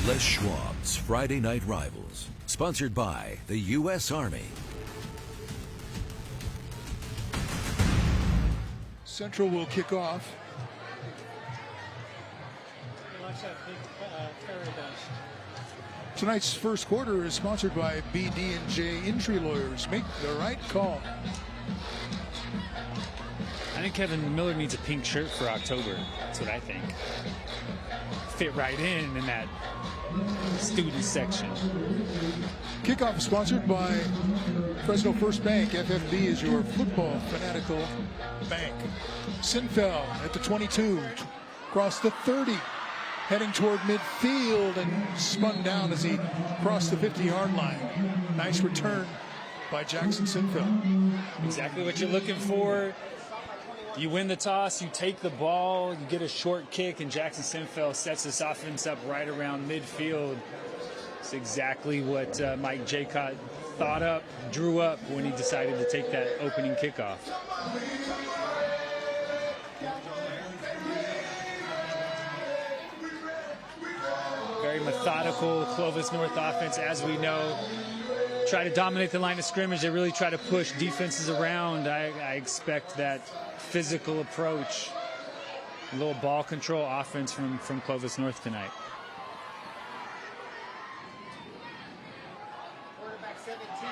Les Schwab's Friday Night Rivals, sponsored by the U.S. Army. Central will kick off. Tonight's first quarter is sponsored by BD&J Injury Lawyers. Make the right call. I think Kevin Miller needs a pink shirt for October. That's what I think. Fit right in that student section. Kickoff is sponsored by Fresno First Bank. FFB is your football fanatical bank. Sinfeld at the 22, across the 30, heading toward midfield and spun down as he crossed the 50-yard line. Nice return by Jackson Sinfeld. Exactly what you're looking for. You win the toss, you take the ball, you get a short kick, and Jackson Sinfeld sets this offense up right around midfield. It's exactly what Mike Jaycott thought up, drew up when he decided to take that opening kickoff. Very methodical Clovis North offense, as we know. Try to dominate the line of scrimmage. They really try to push defenses around. I expect that physical approach, a little ball control offense from Clovis North tonight.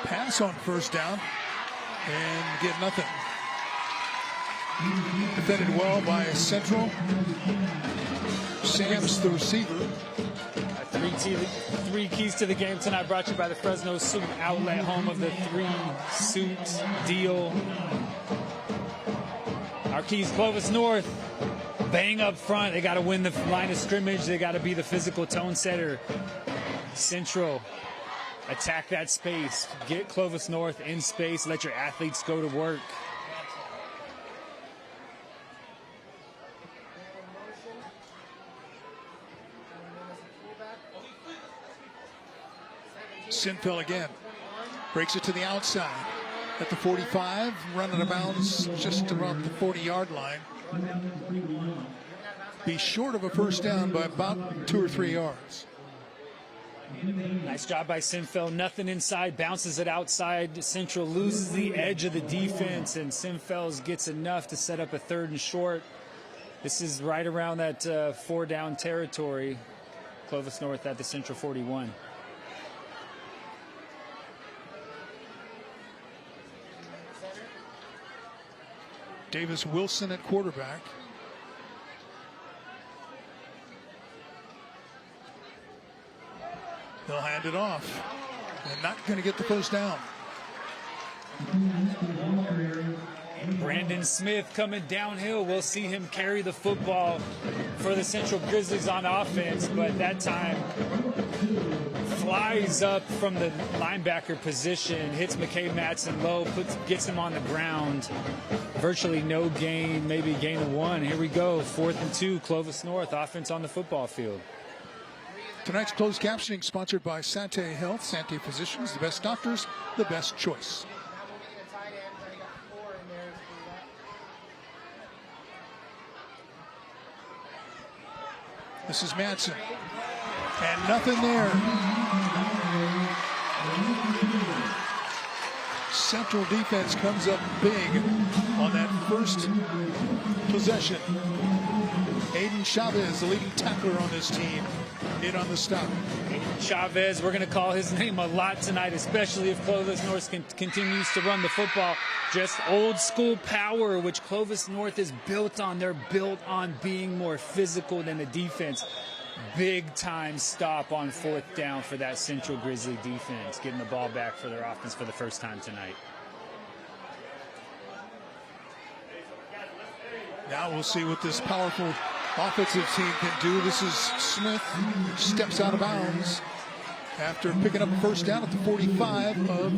Pass on first down and get nothing. Defended well by Central. Sam's the receiver. Three keys to the game tonight brought to you by the Fresno Suit Outlet, home of the 3-suit deal. Our keys, Clovis North, bang up front. They got to win the line of scrimmage. They got to be the physical tone setter. Central, attack that space. Get Clovis North in space. Let your athletes go to work. Sinfeld again. Breaks it to the outside. At the 45, running of bounds just around the 40-yard line. Be short of a first down by about 2 or 3 yards. Nice job by Sinfeld. Nothing inside, bounces it outside. Central loses the edge of the defense, and Sinfeld gets enough to set up a 3rd and short. This is right around that 4-down territory. Clovis North at the Central 41. Davis Wilson at quarterback. They'll hand it off. They're not going to get the first down. Brandon Smith coming downhill. We'll see him carry the football for the Central Grizzlies on offense, but that time flies up from the linebacker position, hits McCabe Madsen low, gets him on the ground. Virtually no gain, maybe a gain of 1. Here we go, 4th and 2, Clovis North, offense on the football field. Tonight's closed captioning sponsored by Sante Health, Sante Physicians, the best doctors, the best choice. This is Madsen. And nothing there. Central defense comes up big on that first possession. Aiden Chavez, the leading tackler on this team, hit on the stop. Aiden Chavez, we're going to call his name a lot tonight, especially if Clovis North continues to run the football. Just old school power, which Clovis North is built on. They're built on being more physical than the defense. Big time stop on 4th down for that Central Grizzly defense, getting the ball back for their offense for the first time tonight. Now we'll see what this powerful offensive team can do. This is Smith, steps out of bounds after picking up a first down at the 45 of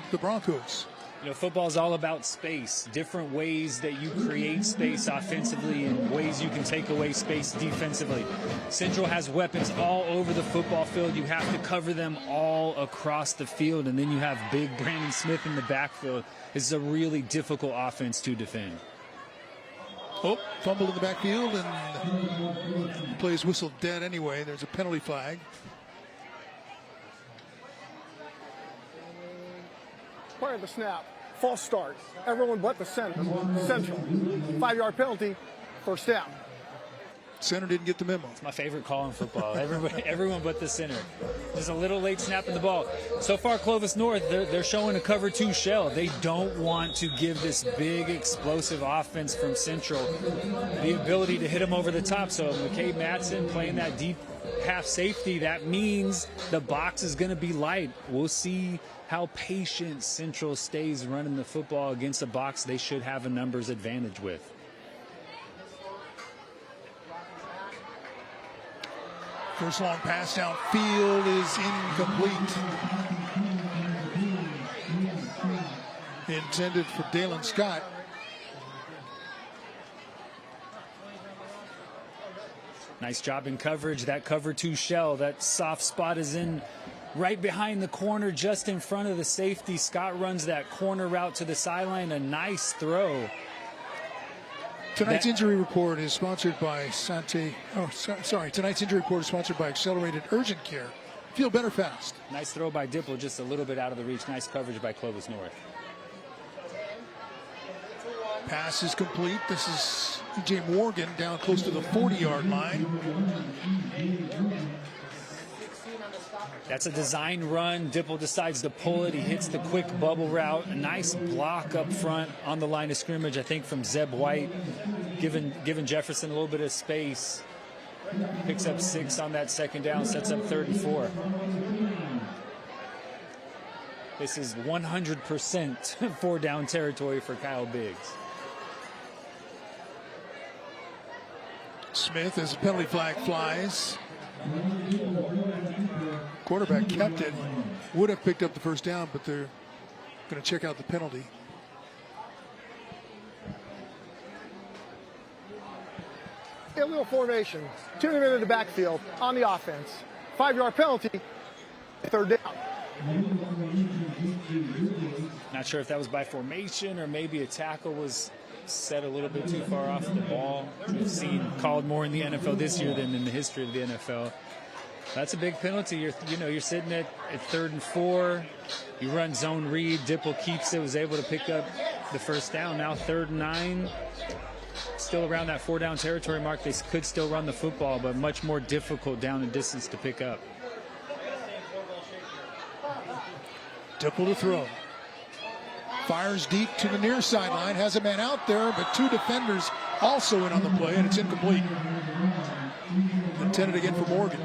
the Broncos. You know, football is all about space, different ways that you create space offensively and ways you can take away space defensively. Central has weapons all over the football field. You have to cover them all across the field, and then you have big Brandon Smith in the backfield. It's a really difficult offense to defend. Oh, fumble in the backfield, and the play is whistled dead anyway. There's a penalty flag. prior to the snap. False start. Everyone but the center. Central. 5-yard penalty. First down. Center didn't get the memo. It's my favorite call in football. Everyone but the center. There's a little late snapping the ball. So far, Clovis North, they're showing a cover 2 shell. They don't want to give this big, explosive offense from Central the ability to hit them over the top. So McCabe Matson playing that deep half safety, that means the box is going to be light. We'll see how patient Central stays running the football against a box they should have a numbers advantage with. First long pass downfield is incomplete. Intended for Dalen Scott. Nice job in coverage. That cover 2 shell, that soft spot is in right behind the corner, just in front of the safety. Scott runs that corner route to the sideline. A nice throw. Tonight's injury report is sponsored by Tonight's injury report is sponsored by Accelerated Urgent Care. Feel better fast. Nice throw by Dipple, just a little bit out of the reach. Nice coverage by Clovis North. Pass is complete. This is E.J. Morgan down close to the 40-yard line. That's a design run. Dipple decides to pull it. He hits the quick bubble route. A nice block up front on the line of scrimmage, I think, from Zeb White, giving Jefferson a little bit of space. Picks up 6 on that second down, sets up 3rd and 4. This is 100% 4-down territory for Kyle Biggs. Smith, as a penalty flag flies. Quarterback kept it. Would have picked up the first down, but they're going to check out the penalty. Illegal formation. 2 men in the backfield on the offense. 5-yard penalty. 3rd down. Not sure if that was by formation or maybe a tackle was set a little bit too far off the ball. We've seen called more in the NFL this year than in the history of the NFL. That's a big penalty. You're sitting at 3rd and 4. You run zone read. Dipple keeps it, was able to pick up the first down. Now 3rd and 9. Still around that 4-down territory mark. They could still run the football, but much more difficult down and distance to pick up. Dipple to throw. Fires deep to the near sideline. Has a man out there, but 2 defenders also in on the play, and it's incomplete. Intended again for Morgan.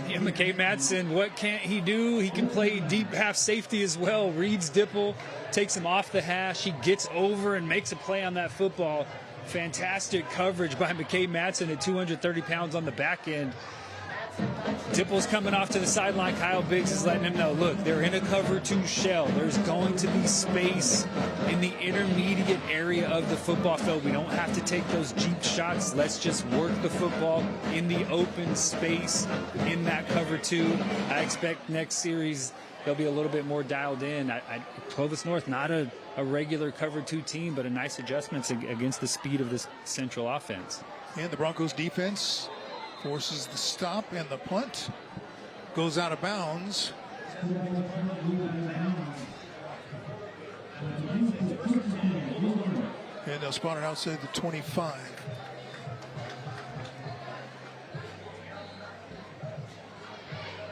Yeah, McCabe Matson, what can't he do? He can play deep half safety as well. Reads Dipple, takes him off the hash. He gets over and makes a play on that football. Fantastic coverage by McCabe Matson at 230 pounds on the back end. Dipple's coming off to the sideline. Kyle Biggs is letting him know, look, they're in a cover 2 shell. There's going to be space in the intermediate area of the football field. We don't have to take those deep shots. Let's just work the football in the open space in that cover 2. I expect next series they'll be a little bit more dialed in. Clovis North, not a regular cover 2 team, but a nice adjustment against the speed of this Central offense. And the Broncos defense forces the stop, and the punt goes out of bounds. And they'll spot it outside the 25.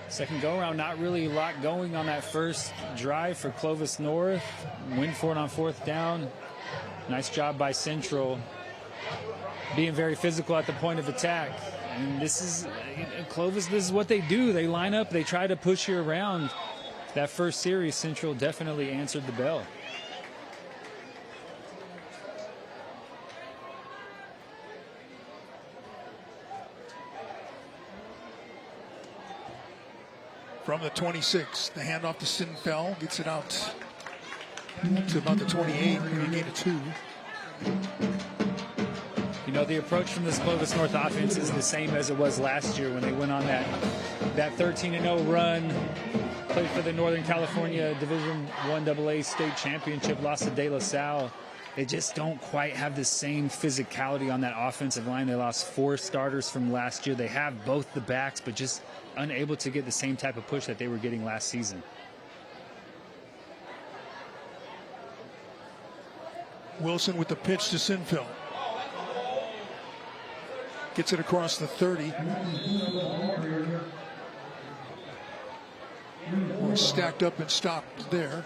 Second go around, not really a lot going on that first drive for Clovis North. Win for it on 4th down. Nice job by Central, being very physical at the point of attack. And this is Clovis, this is what they do. They line up, they try to push you around. That first series, Central definitely answered the bell. From the 26, the handoff to Sinfeld, gets it out to about the 28, maybe gain a 2. You know, the approach from this Clovis North offense is the same as it was last year when they went on that 13-0 run, played for the Northern California Division I AA state championship, lost to De La Salle. They just don't quite have the same physicality on that offensive line. They lost 4 starters from last year. They have both the backs, but just unable to get the same type of push that they were getting last season. Wilson with the pitch to Sinfield. Gets it across the 30. Stacked up and stopped there.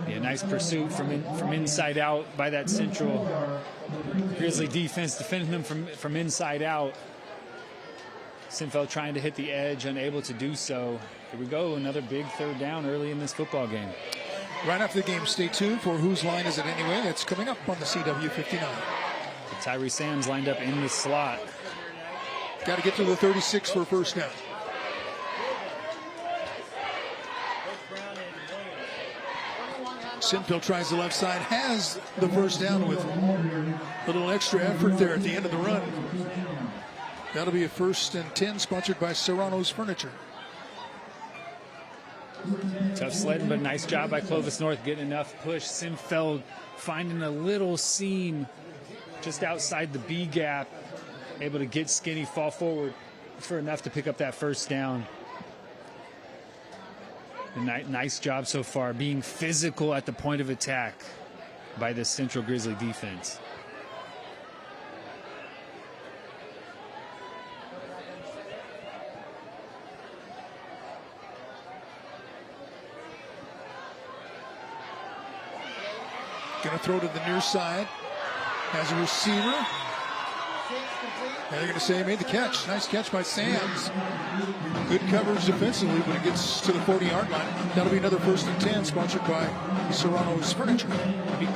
Yeah, nice pursuit from inside out by that Central Grizzly defense, defending them from inside out. Sinfield trying to hit the edge, unable to do so. Here we go, another big third down early in this football game. Right after the game, stay tuned for Whose Line Is It Anyway? That's coming up on the CW59. Tyree Sams lined up in the slot. Got to get to the 36 for a first down. Sinfield tries the left side, has the first down with a little extra effort there at the end of the run. That'll be a 1st and 10, sponsored by Serrano's Furniture. Tough sledding, but nice job by Clovis North getting enough push. Sinfield finding a little seam just outside the B gap, able to get skinny, fall forward for enough to pick up that first down. Nice job so far, being physical at the point of attack by the Central Grizzly defense. Going to throw to the near side. Has a receiver. And they're going to say he made the catch. Nice catch by Sams. Good coverage defensively, but it gets to the 40-yard line. That'll be another 1st and 10, sponsored by Serrano's Furniture.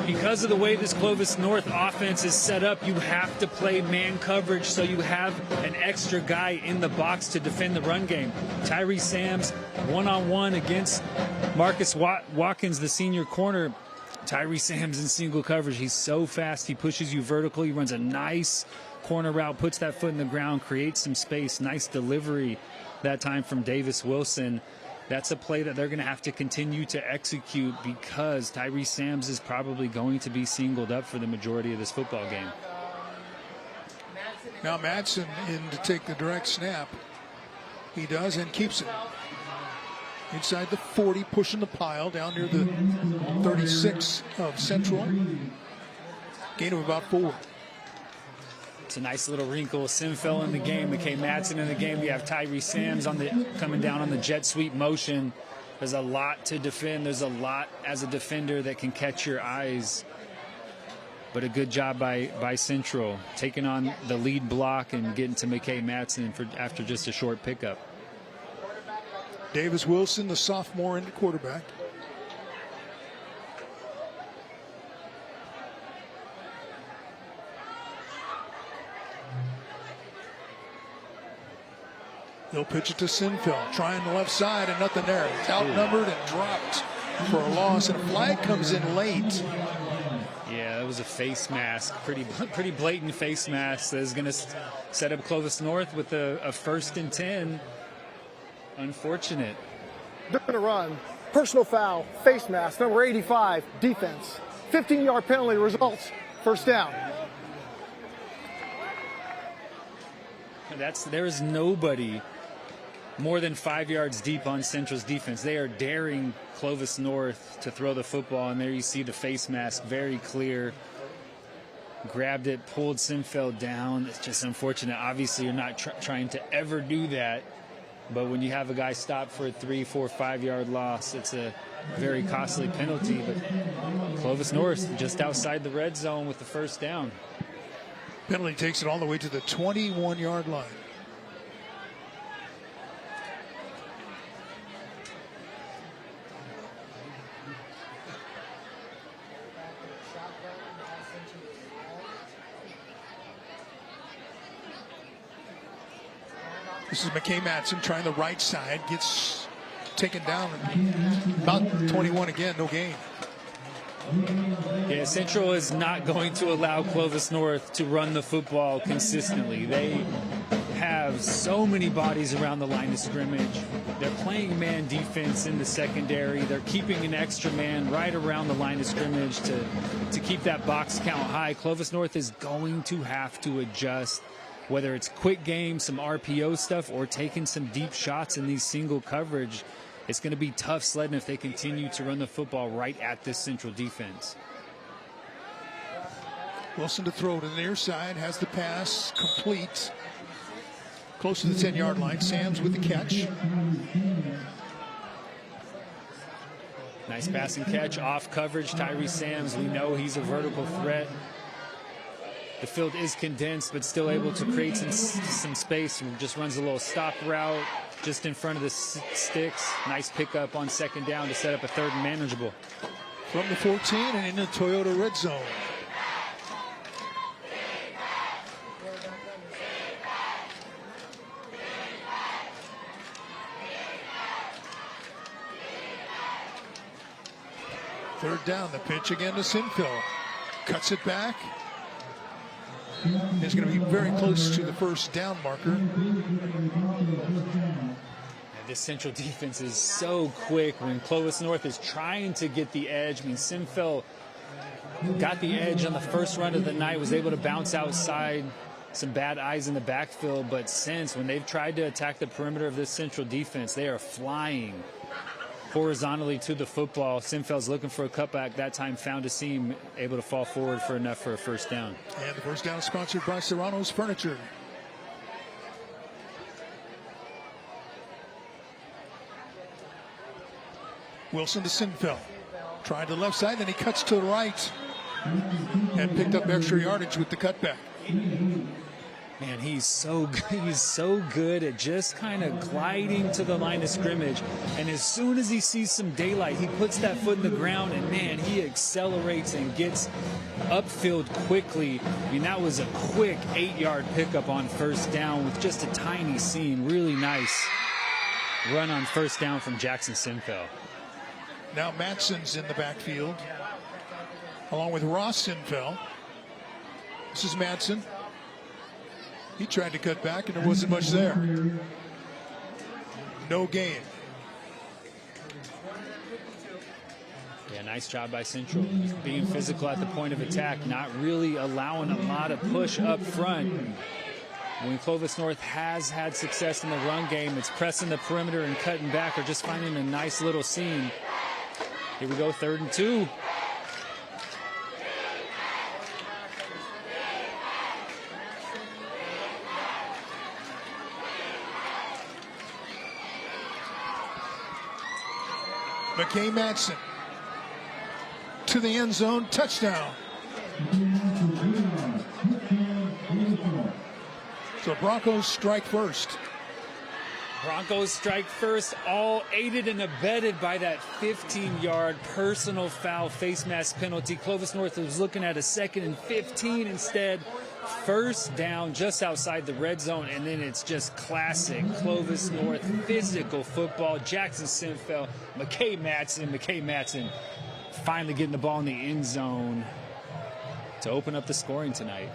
Because of the way this Clovis North offense is set up, you have to play man coverage, so you have an extra guy in the box to defend the run game. Tyree Sams one-on-one against Marcus Watkins, the senior corner. Tyree Sams in single coverage. He's so fast. He pushes you vertically. He runs a nice corner route, puts that foot in the ground, creates some space. Nice delivery that time from Davis Wilson. That's a play that they're going to have to continue to execute because Tyree Sams is probably going to be singled up for the majority of this football game. Now Madsen in to take the direct snap. He does and keeps it. Inside the 40, pushing the pile down near the 36 of Central. Gain of about 4. It's a nice little wrinkle. Sinfield in the game, McKay Madsen in the game. We have Tyree Sams coming down on the jet sweep motion. There's a lot to defend. There's a lot as a defender that can catch your eyes. But a good job by Central, taking on the lead block and getting to McKay Madsen after just a short pickup. Davis Wilson, the sophomore into quarterback. He'll pitch it to Sinfield, trying the left side and nothing there. It's outnumbered and dropped for a loss, and a flag comes in late. Yeah, that was a face mask, pretty blatant face mask that is going to set up Clovis North with a 1st and 10. Unfortunate. They're going to run. Personal foul, face mask, number 85, defense. 15-yard penalty results, 1st down. There is nobody more than 5 yards deep on Central's defense. They are daring Clovis North to throw the football, and there you see the face mask, very clear. Grabbed it, pulled Sinfield down. It's just unfortunate. Obviously, you're not trying to ever do that. But when you have a guy stop for a 3, 4, 5 yard loss, it's a very costly penalty. But Clovis North just outside the red zone with the 1st down. Penalty takes it all the way to the 21-yard line. This is McKay Madsen trying the right side, gets taken down about 21 again, no gain. Yeah, Central is not going to allow Clovis North to run the football consistently. They have so many bodies around the line of scrimmage. They're playing man defense in the secondary. They're keeping an extra man right around the line of scrimmage to keep that box count high. Clovis North is going to have to adjust, whether it's quick game, some RPO stuff, or taking some deep shots in these single coverage. It's going to be tough sledding if they continue to run the football right at this Central defense. Wilson to throw to the near side, has the pass complete. Close to the 10-yard line. Sams with the catch. Nice pass and catch, off coverage. Tyree Sams, we know he's a vertical threat. The field is condensed, but still able to create some space. Just runs a little stop route just in front of the sticks. Nice pickup on second down to set up a third and manageable. From the 14 and into the Toyota red zone. Third down, the pitch again to Sinfield. Cuts it back. It's going to be very close to the first down marker. And this Central defense is so quick when Clovis North is trying to get the edge. I mean, Sinfield got the edge on the first run of the night, was able to bounce outside. Some bad eyes in the backfield, but since when they've tried to attack the perimeter of this Central defense, they are flying horizontally to the football. Sinfeld's looking for a cutback. That time found a seam, able to fall forward for enough for a first down. And the first down is sponsored by Serrano's Furniture. Wilson to Sinfeld. Tried to the left side, then he cuts to the right. And picked up extra yardage with the cutback. Man, he's so good. He's so good at just kind of gliding to the line of scrimmage. And as soon as he sees some daylight, he puts that foot in the ground, and man, he accelerates and gets upfield quickly. I mean, that was a quick 8-yard pickup on first down with just a tiny seam. Really nice run on first down from Jackson Sinfeld. Now Matson's in the backfield, along with Ross Sinfeld. This is Matson. He tried to cut back, and there wasn't much there. No gain. Yeah, nice job by Central. Being physical at the point of attack, not really allowing a lot of push up front. When Clovis North has had success in the run game, it's pressing the perimeter and cutting back or just finding a nice little seam. Here we go, 3rd and 2. McKay Matson to the end zone, touchdown. So Broncos strike first. Broncos strike first, all aided and abetted by that 15-yard personal foul face mask penalty. Clovis North was looking at a 2nd and 15 instead. First down just outside the red zone, and then it's just classic Clovis North physical football. Jackson Sinfeld, McKay Matson finally getting the ball in the end zone to open up the scoring tonight.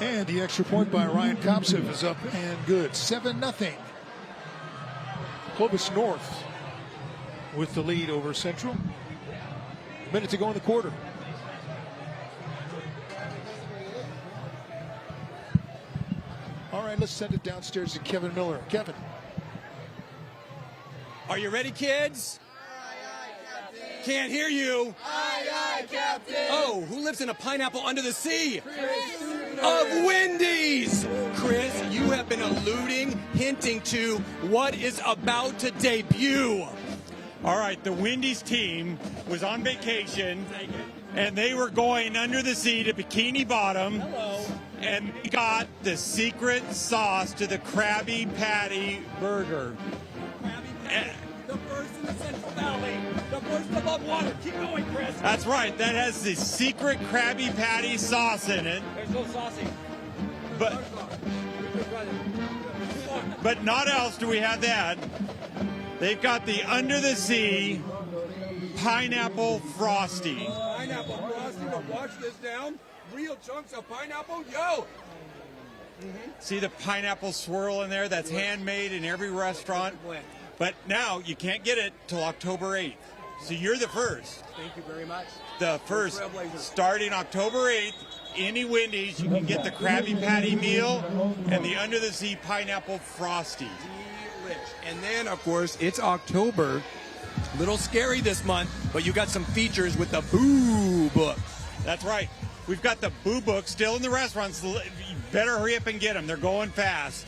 And the extra point by Ryan Kopsif is up and good. 7-0. Clovis North with the lead over Central. A minute to go in the quarter. All right, let's send it downstairs to Kevin Miller. Kevin. Are you ready, kids? Can't hear you. Aye, aye, Captain. Oh, who lives in a pineapple under the sea? Of Wendy's. Chris, you have been alluding, hinting to what is about to debut. All right, the Wendy's team was on vacation, and they were going under the sea to Bikini Bottom. Hello. And they got the secret sauce to the Krabby Patty burger. Krabby Patty, the first in the Central Valley, the first above water. Keep going, Chris. That's right, that has the secret Krabby Patty sauce in it. There's no saucing. But not else do we have that. They've got the under the sea pineapple frosty. Pineapple frosty, but wash this down. Real chunks of pineapple, yo! See the pineapple swirl in there? That's handmade in every restaurant. But now you can't get it till October 8th. So you're the first. Thank you very much. The first, Trailblazers. starting October 8th any Wendy's, you can get the Krabby Patty meal and the Under the Sea Pineapple Frosty. And then, of course, it's October. Little scary this month, but you got some features with the Boo Book. That's right. We've got the Boo Book still in the restaurants. You better hurry up and get them. They're going fast.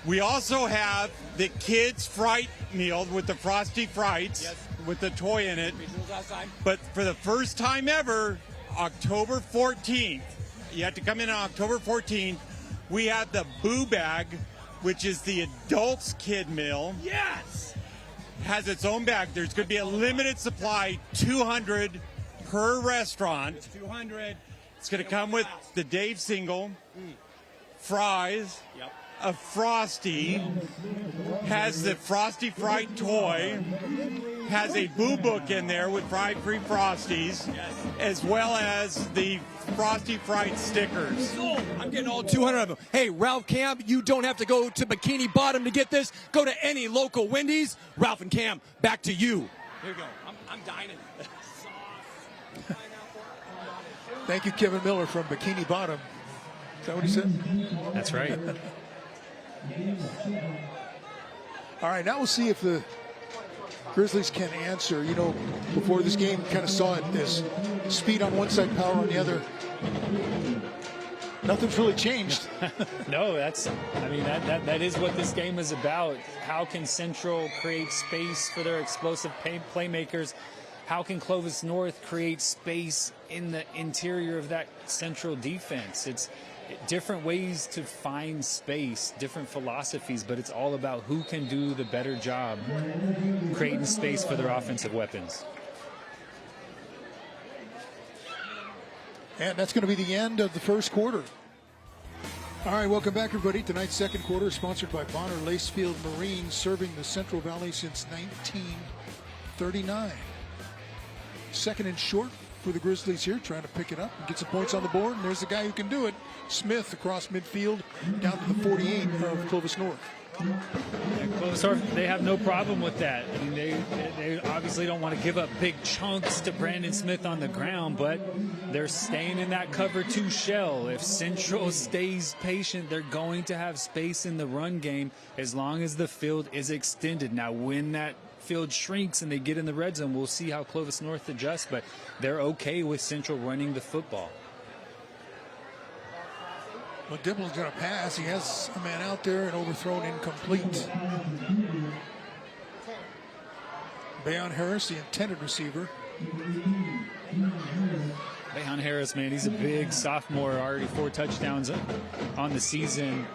We also have the Kids Fright meal with the Frosty Frights, with the toy in it. But for the first time ever, October 14th, you have to come in on October 14th, we have the Boo Bag, which is the adults kid meal. Yes! Has its own bag. There's going to be a limited supply, 200 per restaurant. 200. It's going to come with the Dave single, fries, a Frosty, has the Frosty Fright toy, has a Boo Book in there with free Frosties, as well as the Frosty Fright stickers. I'm getting all 200 of them. Hey, Ralph Cam, you don't have to go to Bikini Bottom to get this. Go to any local Wendy's. Ralph and Cam, back to you. Here you go. I'm dining. Thank you, Kevin Miller from Bikini Bottom. Is that what he said? That's right. All right, now we'll see if the Grizzlies can answer. You know, before this game, kind of saw it as speed on one side, power on the other. Nothing's really changed. No, that is what this game is about. How can Central create space for their explosive playmakers? How can Clovis North create space in the interior of that Central defense? It's different ways to find space, different philosophies, but it's all about who can do the better job creating space for their offensive weapons. And that's going to be the end of the first quarter. All right, welcome back, everybody. Tonight's second quarter is sponsored by Bonner Lacefield Marine, serving the Central Valley since 1939. Second and short for the Grizzlies here, trying to pick it up and get some points on the board. And there's the guy who can do it, Smith, across midfield down to the 48 of Clovis North. Yeah, Clovis North, they have no problem with that. I mean, they obviously don't want to give up big chunks to Brandon Smith on the ground, but they're staying in that cover two shell. If Central stays patient, they're going to have space in the run game as long as the field is extended. Now, when that field shrinks and they get in the red zone, we'll see how Clovis North adjusts, but they're okay with Central running the football. Well, Dibble's going to pass. He has a man out there and overthrown incomplete. Bayon Harris, the intended receiver. Bayon Harris, man, he's a big sophomore, already 4 touchdowns on the season.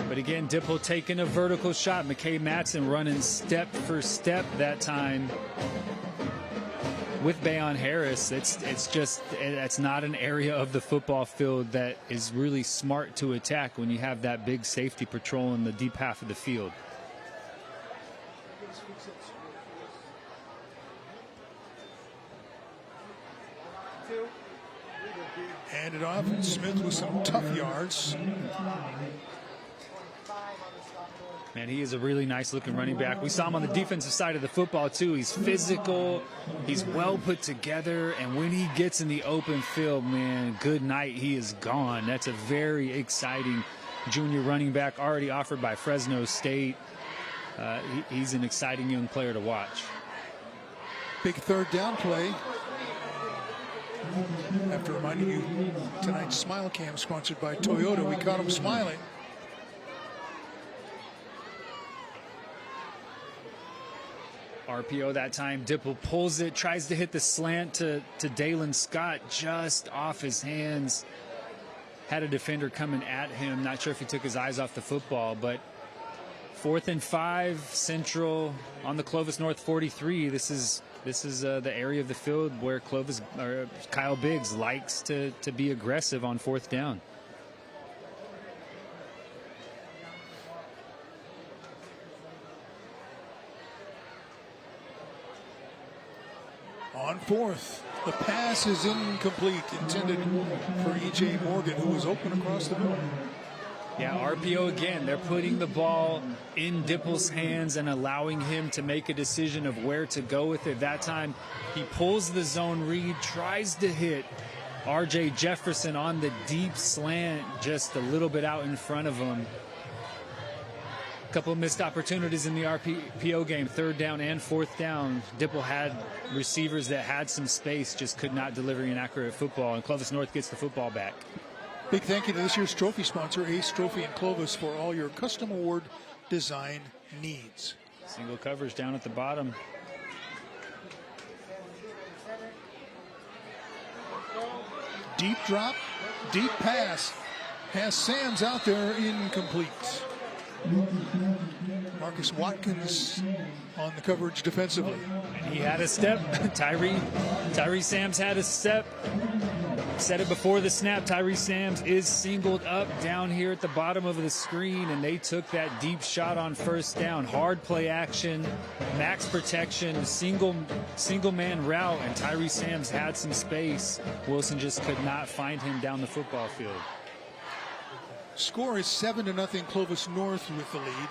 But again, Dipple taking a vertical shot. McKay Matson running step for step that time with Bayon Harris. It's not an area of the football field that is really smart to attack when you have that big safety patrol in the deep half of the field. Hand it off, and Smith with some tough yards. Man, he is a really nice-looking running back. We saw him on the defensive side of the football, too. He's physical. He's well put together. And when he gets in the open field, man, good night, he is gone. That's a very exciting junior running back already offered by Fresno State. He's an exciting young player to watch. Big third down play. After reminding you, tonight's Smile Cam sponsored by Toyota. We caught him smiling. RPO that time. Dipple pulls it, tries to hit the slant to Dalen Scott, just off his hands. Had a defender coming at him. Not sure if he took his eyes off the football, but 4th and 5, Central on the Clovis North 43. This is the area of the field where Kyle Biggs likes to be aggressive on 4th down. On 4th, the pass is incomplete, intended for E.J. Morgan, who was open across the middle. Yeah, RPO again. They're putting the ball in Dipple's hands and allowing him to make a decision of where to go with it. That time, he pulls the zone read, tries to hit R.J. Jefferson on the deep slant, just a little bit out in front of him. A couple of missed opportunities in the RPO game, 3rd down and 4th down. Dipple had receivers that had some space, just could not deliver an accurate football, and Clovis North gets the football back. Big thank you to this year's trophy sponsor, Ace Trophy and Clovis, for all your custom award design needs. Single coverage down at the bottom. Deep drop, deep pass. Has Sams out there, incomplete. Marcus Watkins on the coverage defensively. And he had a step. Tyree Sams had a step. Said it before the snap. Tyree Sams is singled up down here at the bottom of the screen, and they took that deep shot on 1st down. Hard play action, max protection, single man route, and Tyree Sams had some space. Wilson just could not find him down the football field. Score is 7-0 Clovis North with the lead.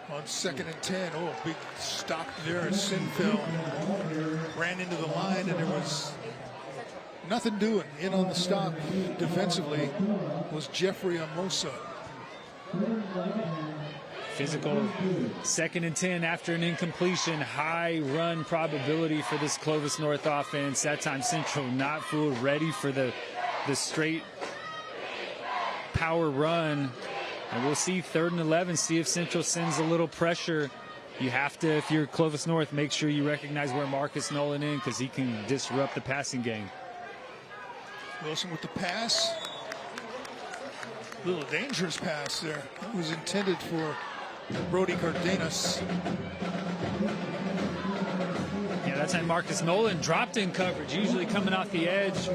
On 2nd and 10, big stop there at Sinfeld. Ran into the line, and there was nothing doing. In on the stop defensively was Jeffrey Amosa. Physical 2nd and 10 after an incompletion. High run probability for this Clovis North offense. That time Central not fooled, ready for the straight power run. And we'll see 3rd and 11, see if Central sends a little pressure. You have to, if you're Clovis North, make sure you recognize where Marcus Nolan is, because he can disrupt the passing game. Wilson with the pass. Little dangerous pass there. It was intended for Brody Cardenas. Yeah, that time Marcus Nolan dropped in coverage, usually coming off the edge.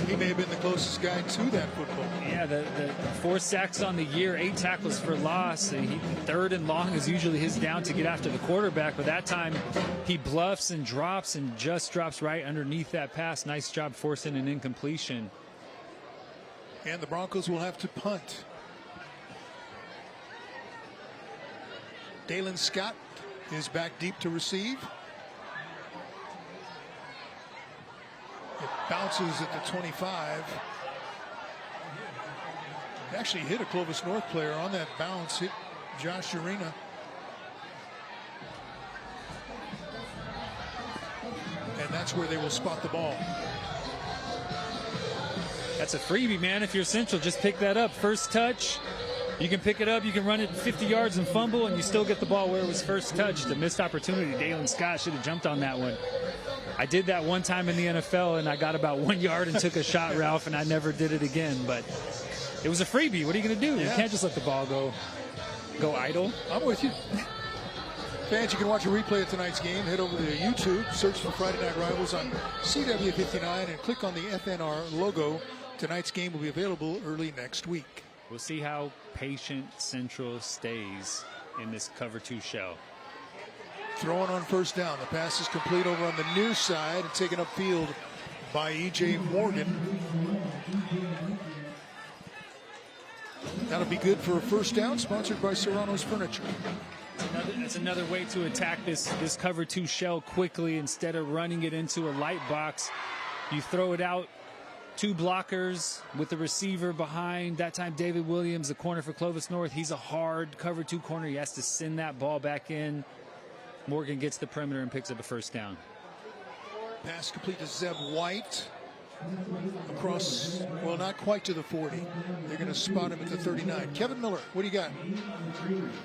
He may have been the closest guy to that football. Yeah, the 4 sacks on the year, 8 tackles for loss. And 3rd and long is usually his down to get after the quarterback. But that time he bluffs and drops and just drops right underneath that pass. Nice job forcing an incompletion. And the Broncos will have to punt. Dalen Scott is back deep to receive. It bounces at the 25. It actually hit a Clovis North player on that bounce. Hit Josh Urena. And that's where they will spot the ball. That's a freebie, man. If you're Central, just pick that up. First touch. You can pick it up. You can run it 50 yards and fumble, and you still get the ball where it was first touched. A missed opportunity. Dalen Scott should have jumped on that one. I did that one time in the NFL, and I got about 1 yard and took a shot, Ralph, and I never did it again. But it was a freebie. What are you going to do? Yeah. You can't just let the ball go idle. I'm with you. Fans, you can watch a replay of tonight's game. Head over to YouTube, search for Friday Night Rivals on CW59, and click on the FNR logo. Tonight's game will be available early next week. We'll see how patient Central stays in this cover 2 shell. Throwing on 1st down. The pass is complete over on the near side and taken upfield by E.J. Morgan. That'll be good for a 1st down, sponsored by Serrano's Furniture. That's another way to attack this cover 2 shell quickly. Instead of running it into a light box, you throw it out. 2 blockers with the receiver behind. That time David Williams, the corner for Clovis North. He's a hard cover 2 corner. He has to send that ball back in. Morgan gets the perimeter and picks up a 1st down. Pass complete to Zeb White. Across, well, not quite to the 40. They're going to spot him at the 39. Kevin Miller, what do you got?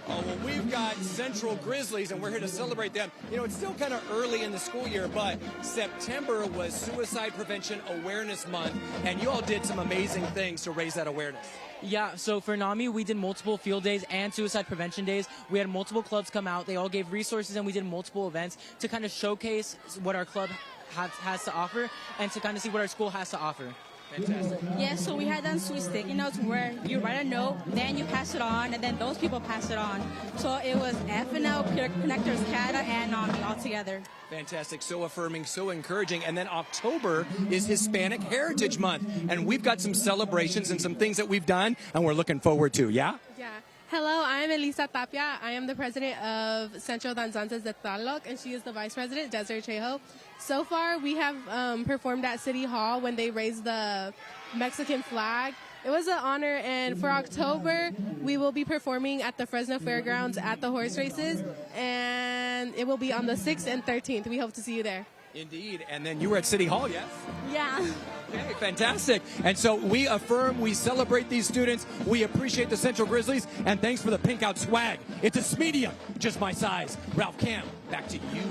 Oh, well, we've got Central Grizzlies, and we're here to celebrate them. You know, it's still kind of early in the school year, but September was Suicide Prevention Awareness Month, and you all did some amazing things to raise that awareness. Yeah, so for NAMI, we did multiple field days and suicide prevention days. We had multiple clubs come out. They all gave resources, and we did multiple events to kind of showcase what our club has to offer and to kind of see what our school has to offer. Fantastic. Yeah, so we had done sweet sticky notes where you write a note, then you pass it on, and then those people pass it on. So it was FNL, Connectors, CADA, and NAMI all together. Fantastic. So affirming, so encouraging. And then October is Hispanic Heritage Month. And we've got some celebrations and some things that we've done, and we're looking forward to. Yeah? Yeah. Hello, I'm Elisa Tapia. I am the president of Central Danzantes de Tlaloc, and she is the vice president, Desiree Trejo. So far, we have performed at City Hall when they raised the Mexican flag. It was an honor, and for October, we will be performing at the Fresno Fairgrounds at the horse races, and it will be on the 6th and 13th. We hope to see you there. Indeed. And then you were at City Hall, yes? Yeah. Okay, fantastic. And so we affirm, we celebrate these students. We appreciate the Central Grizzlies. And thanks for the pink out swag. It's a medium, just my size. Ralph Camp, back to you.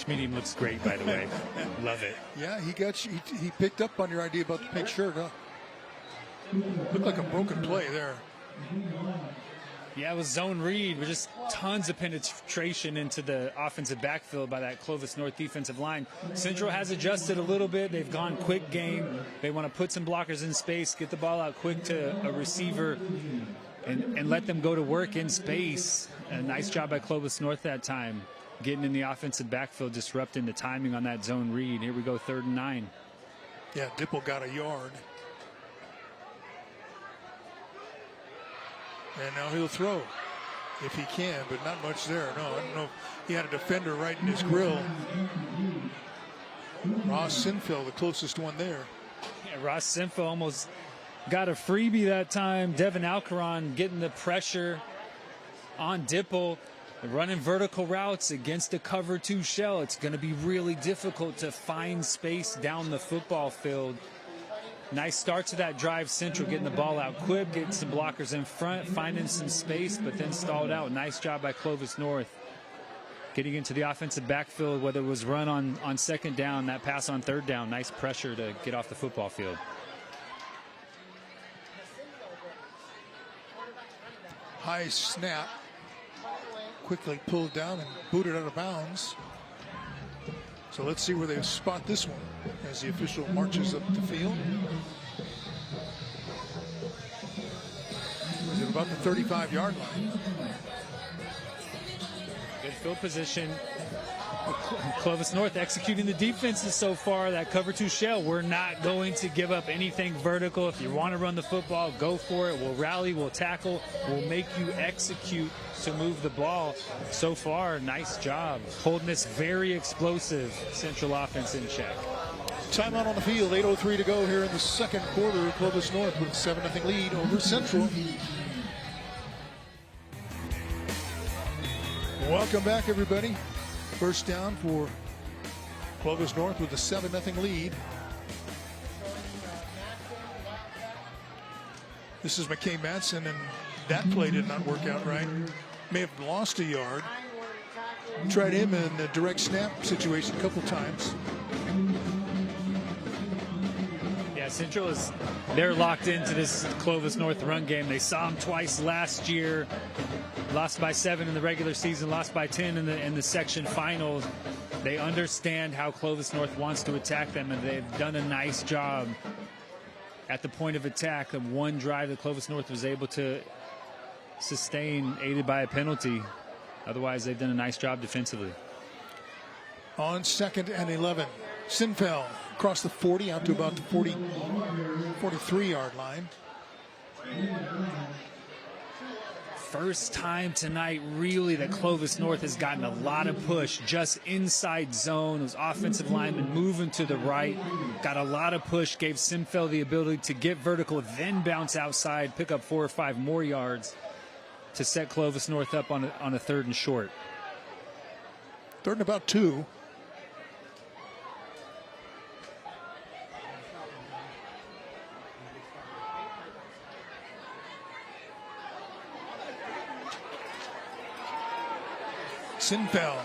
Medium looks great, by the way. Love it. Yeah, he picked up on your idea about the pink shirt, huh? Looked like a broken play there. Yeah, it was zone read with just tons of penetration into the offensive backfield by that Clovis North defensive line. Central has adjusted a little bit. They've gone quick game. They want to put some blockers in space, get the ball out quick to a receiver, and let them go to work in space. A nice job by Clovis North that time, getting in the offensive backfield, disrupting the timing on that zone read. Here we go, 3rd and 9. Yeah, Dipple got a yard. And now he'll throw if he can, but not much there. No, I don't know if he had a defender right in his grill. Ross Sinfield, the closest one there. Yeah, Ross Sinfield almost got a freebie that time. Devin Alcaron getting the pressure on Dipple, running vertical routes against a cover 2 shell. It's going to be really difficult to find space down the football field. Nice start to that drive. Central getting the ball out quick, getting some blockers in front, finding some space, but then stalled out. Nice job by Clovis North. Getting into the offensive backfield, whether it was run on 2nd down, that pass on 3rd down. Nice pressure to get off the football field. High snap. Quickly pulled down and booted out of bounds. So let's see where they spot this one as the official marches up the field. Was it about the 35-yard line? Good field position. Clovis North executing the defenses so far. That cover 2 shell. We're not going to give up anything vertical. If you want to run the football, go for it. We'll rally, we'll tackle, we'll make you execute to move the ball. So far, nice job holding this very explosive Central offense in check. Timeout on the field, 8:03 to go here in the 2nd quarter. Clovis North with a 7-0 lead over Central. Welcome back, everybody. First down for Clovis North with a 7-0 lead. This is McKay Madsen, and that play did not work out right. May have lost a yard. Tried him in a direct snap situation a couple times. Yeah, Central they're locked into this Clovis North run game. They saw them twice last year. Lost by 7 in the regular season, lost by 10 in the section finals. They understand how Clovis North wants to attack them, and they've done a nice job at the point of attack. Of one drive that Clovis North was able to sustain, aided by a penalty. Otherwise, they've done a nice job defensively. On 2nd and 11, Sinfeld across the 40 out to about the 43-yard line. First time tonight, really, that Clovis North has gotten a lot of push just inside zone. Those offensive linemen moving to the right. Got a lot of push, gave Sinfeld the ability to get vertical, then bounce outside, pick up 4 or 5 more yards to set Clovis North up on a 3rd and short. 3rd and about 2. Sinfeld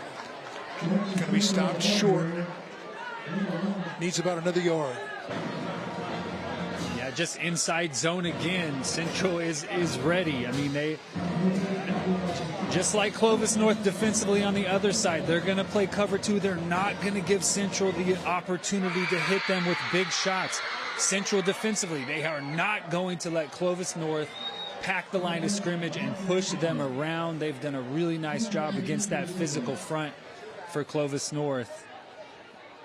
going to be stopped short. Needs about another yard. Yeah, just inside zone again. Central is ready. I mean, they, just like Clovis North defensively on the other side, they're going to play cover 2. They're not going to give Central the opportunity to hit them with big shots. Central defensively, they are not going to let Clovis North pack the line of scrimmage and push them around. They've done a really nice job against that physical front for Clovis North.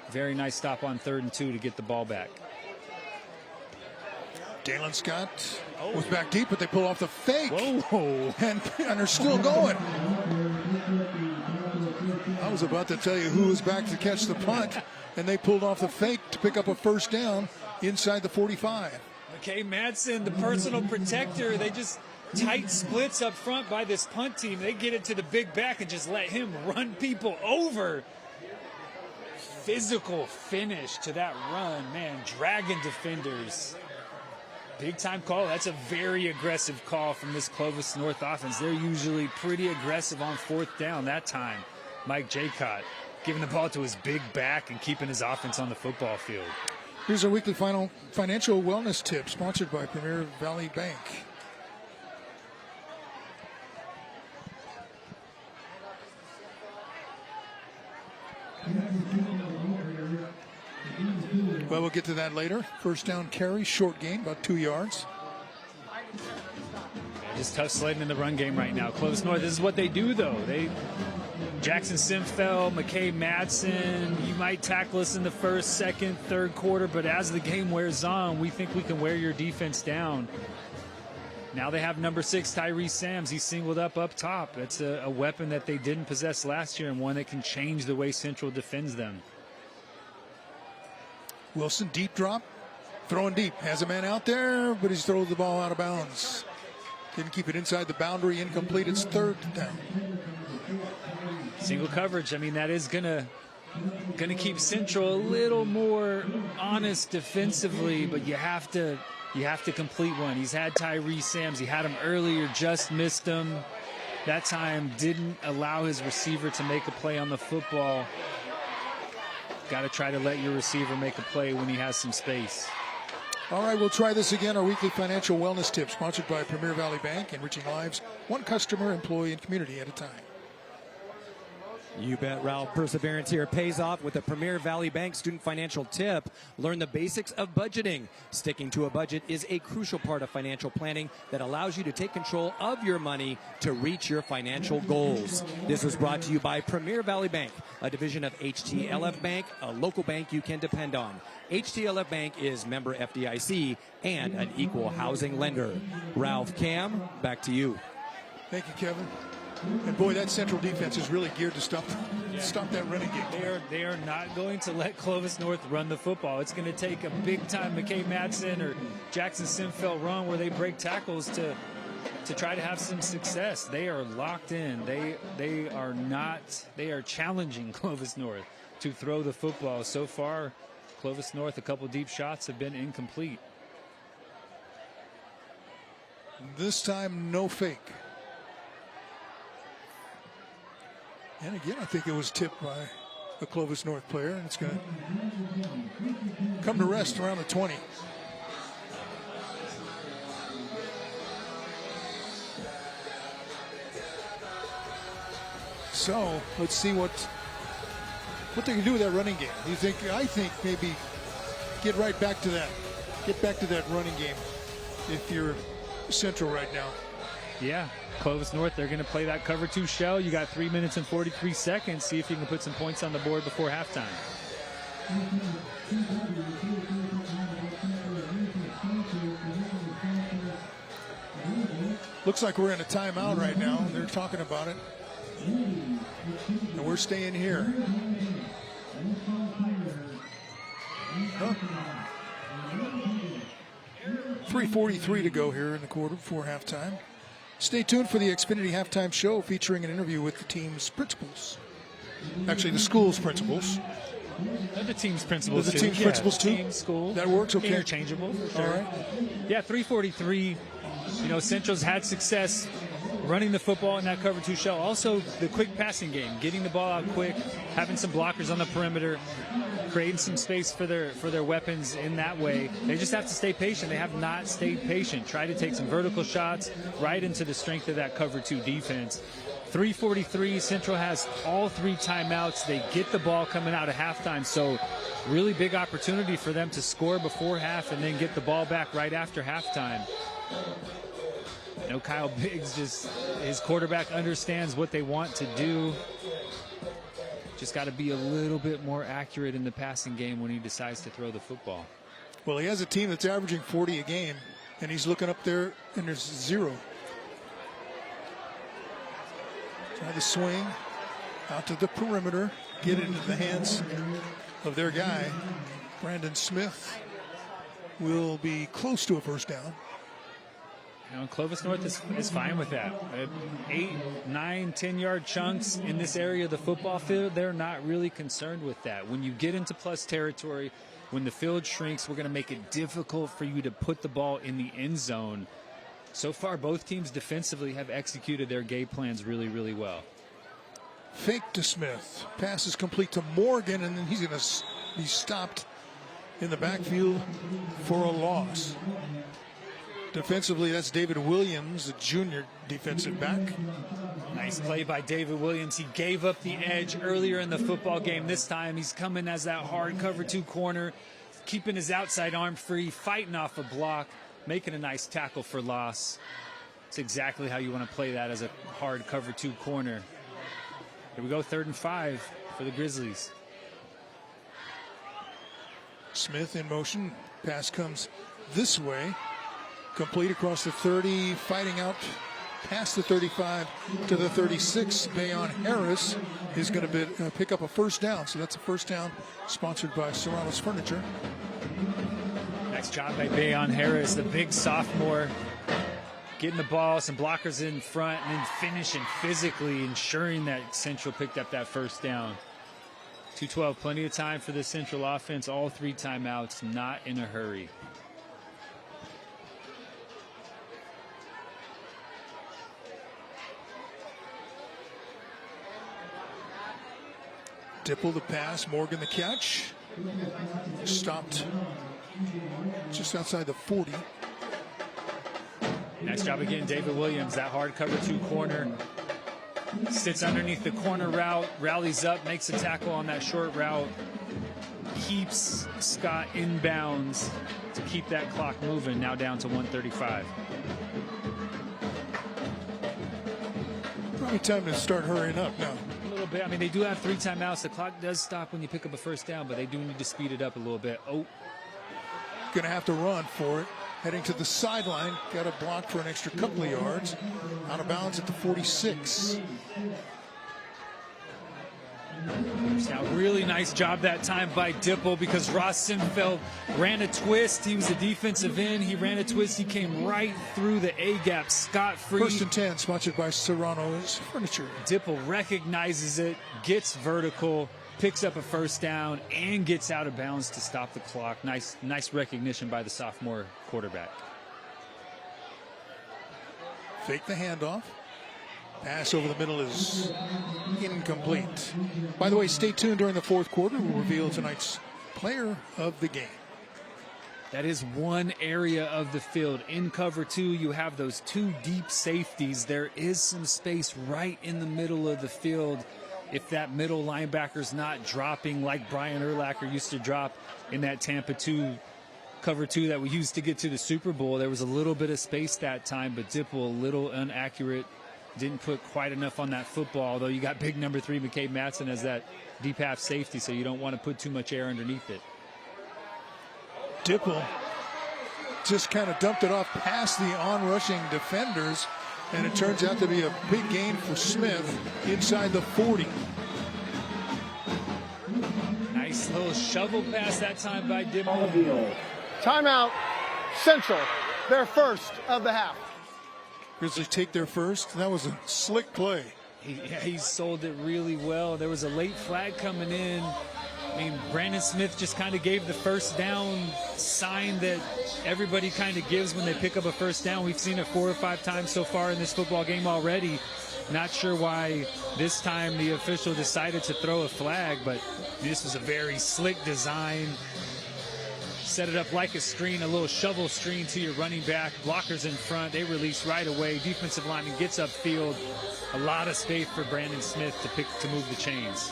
Very nice stop on 3rd and 2 to get the ball back. Dalen Scott was back deep, but they pull off the fake. Whoa. And they're still going. I was about to tell you who was back to catch the punt, and they pulled off the fake to pick up a first down inside the 45. McKay Madsen, the personal protector, they just tight splits up front by this punt team. They get it to the big back and just let him run people over. Physical finish to that run, man. Dragon defenders. Big time call. That's a very aggressive call from this Clovis North offense. They're usually pretty aggressive on 4th down. That time, Mike Jaycott giving the ball to his big back and keeping his offense on the football field. Here's our weekly financial wellness tip, sponsored by Premier Valley Bank. Well, we'll get to that later. First down carry, short gain, about 2 yards. Just tough sledding in the run game right now. Clovis North, this is what they do, though. Jackson Simfeld, McKay Madsen, you might tackle us in the 1st, 2nd, 3rd quarter, but as the game wears on, we think we can wear your defense down. Now they have number 6, Tyrese Sams. He's singled up top. That's a weapon that they didn't possess last year and one that can change the way Central defends them. Wilson, deep drop, throwing deep. Has a man out there, but he's throws the ball out of bounds. Didn't keep it inside the boundary, incomplete. It's 3rd down. Single coverage, I mean, that is gonna keep Central a little more honest defensively, but you have to complete one. He's had Tyrese Sams. He had him earlier, just missed him. That time didn't allow his receiver to make a play on the football. Got to try to let your receiver make a play when he has some space. All right, we'll try this again. Our weekly financial wellness tip, sponsored by Premier Valley Bank, enriching lives one customer, employee, and community at a time. You bet, Ralph. Perseverance here pays off with a Premier Valley Bank student financial tip. Learn the basics of budgeting. Sticking to a budget is a crucial part of financial planning that allows you to take control of your money to reach your financial goals. This was brought to you by Premier Valley Bank, a division of HTLF Bank, a local bank you can depend on. HTLF Bank is member FDIC and an equal housing lender. Ralph, Cam, back to you. Thank you, Kevin. And boy, that Central defense is really geared to stop that running game. They are not going to let Clovis North run the football. It's going to take a big time McKay Madsen or Jackson Simfeld run where they break tackles to try to have some success. They are locked in. They are challenging Clovis North to throw the football. So far, Clovis North, a couple deep shots have been incomplete. This time, no fake. And again, I think it was tipped by a Clovis North player, and it's going to come to rest around the 20. So let's see what they can do with that running game. I think maybe get right back to that. Get back to that running game if you're Central right now. Yeah. Clovis North, they're going to play that cover 2 shell. You got 3 minutes and 43 seconds. See if you can put some points on the board before halftime. Looks like we're in a timeout right now. They're talking about it. And we're staying here. Huh? 3:43 to go here in the quarter before halftime. Stay tuned for the Xfinity Halftime Show featuring an interview with the team's principals. Actually, the school's principals. The team's principals, the team's principals, too? Team, school. That works, okay. Interchangeable, for sure. All right. Yeah, 3:43. You know, Central's had success running the football in that cover 2 shell. Also, the quick passing game, getting the ball out quick, having some blockers on the perimeter, creating some space for their weapons in that way. They just have to stay patient. They have not stayed patient. Try to take some vertical shots right into the strength of that cover 2 defense. 3:43, Central has all 3 timeouts. They get the ball coming out of halftime, so really big opportunity for them to score before half and then get the ball back right after halftime. You know, Kyle Biggs, his quarterback understands what they want to do. Just got to be a little bit more accurate in the passing game when he decides to throw the football. Well, he has a team that's averaging 40 a game, and he's looking up there, and there's 0. Try the swing out to the perimeter, get it into the hands of their guy. Brandon Smith will be close to a first down. You know, Clovis North is fine with that. 8, 9, 10-yard chunks in this area of the football field, they're not really concerned with that. When you get into plus territory, when the field shrinks, we're going to make it difficult for you to put the ball in the end zone. So far, both teams defensively have executed their game plans really, really well. Fake to Smith. Pass is complete to Morgan, and then he's going to be stopped in the backfield for a loss. Defensively, that's David Williams, the junior defensive back. Nice play by David Williams. He gave up the edge earlier in the football game. This time, he's coming as that hard cover 2 corner, keeping his outside arm free, fighting off a block, making a nice tackle for loss. It's exactly how you want to play that as a hard cover 2 corner. Here we go, 3rd and 5 for the Grizzlies. Smith in motion. Pass comes this way. Complete across the 30, fighting out past the 35 to the 36. Bayon Harris is going to pick up a first down. So that's a first down sponsored by Serrano's Furniture. Nice job by Bayon Harris, the big sophomore, getting the ball, some blockers in front, and then finishing physically, ensuring that Central picked up that first down. 2:12, plenty of time for the Central offense. All 3 timeouts, not in a hurry. Dipple the pass, Morgan the catch. Stopped just outside the 40. Nice job again, David Williams, that hard cover 2 corner. Sits underneath the corner route, rallies up, makes a tackle on that short route. Keeps Scott inbounds to keep that clock moving, now down to 1:35. Probably time to start hurrying up now. A little bit. I mean, they do have 3 timeouts. The clock does stop when you pick up a first down, but they do need to speed it up a little bit. Oh. Going to have to run for it. Heading to the sideline. Got a block for an extra couple of yards. Out of bounds at the 46. Now, really nice job that time by Dipple because Ross Sinfeld ran a twist. He was a defensive end. He ran a twist. He came right through the A-gap scot-free. 1st and 10, sponsored by Serrano's Furniture. Dipple recognizes it, gets vertical, picks up a first down, and gets out of bounds to stop the clock. Nice recognition by the sophomore quarterback. Fake the handoff. Pass over the middle is incomplete. By the way, stay tuned during the 4th quarter. We'll reveal tonight's player of the game. That is one area of the field. In cover 2, you have those 2 deep safeties. There is some space right in the middle of the field. If that middle linebacker's not dropping like Brian Urlacher used to drop in that Tampa 2 cover 2 that we used to get to the Super Bowl, there was a little bit of space that time, but Dipple a little inaccurate. Didn't put quite enough on that football, although you got big number 3 McCabe Matson as that deep half safety, so you don't want to put too much air underneath it. Dipple just kind of dumped it off past the on-rushing defenders, and it turns out to be a big gain for Smith inside the 40. Nice little shovel pass that time by Dipple. Timeout, Central, their first of the half. Grizzlies take their first. That was a slick play. He sold it really well. There was a late flag coming in. I mean, Brandon Smith just kind of gave the first down sign that everybody kind of gives when they pick up a first down. We've seen it 4 or 5 times so far in this football game already. Not sure why this time the official decided to throw a flag, but this was a very slick design. Set it up like a screen, a little shovel screen to your running back. Blockers in front, they release right away. Defensive lineman gets upfield. A lot of space for Brandon Smith to move the chains.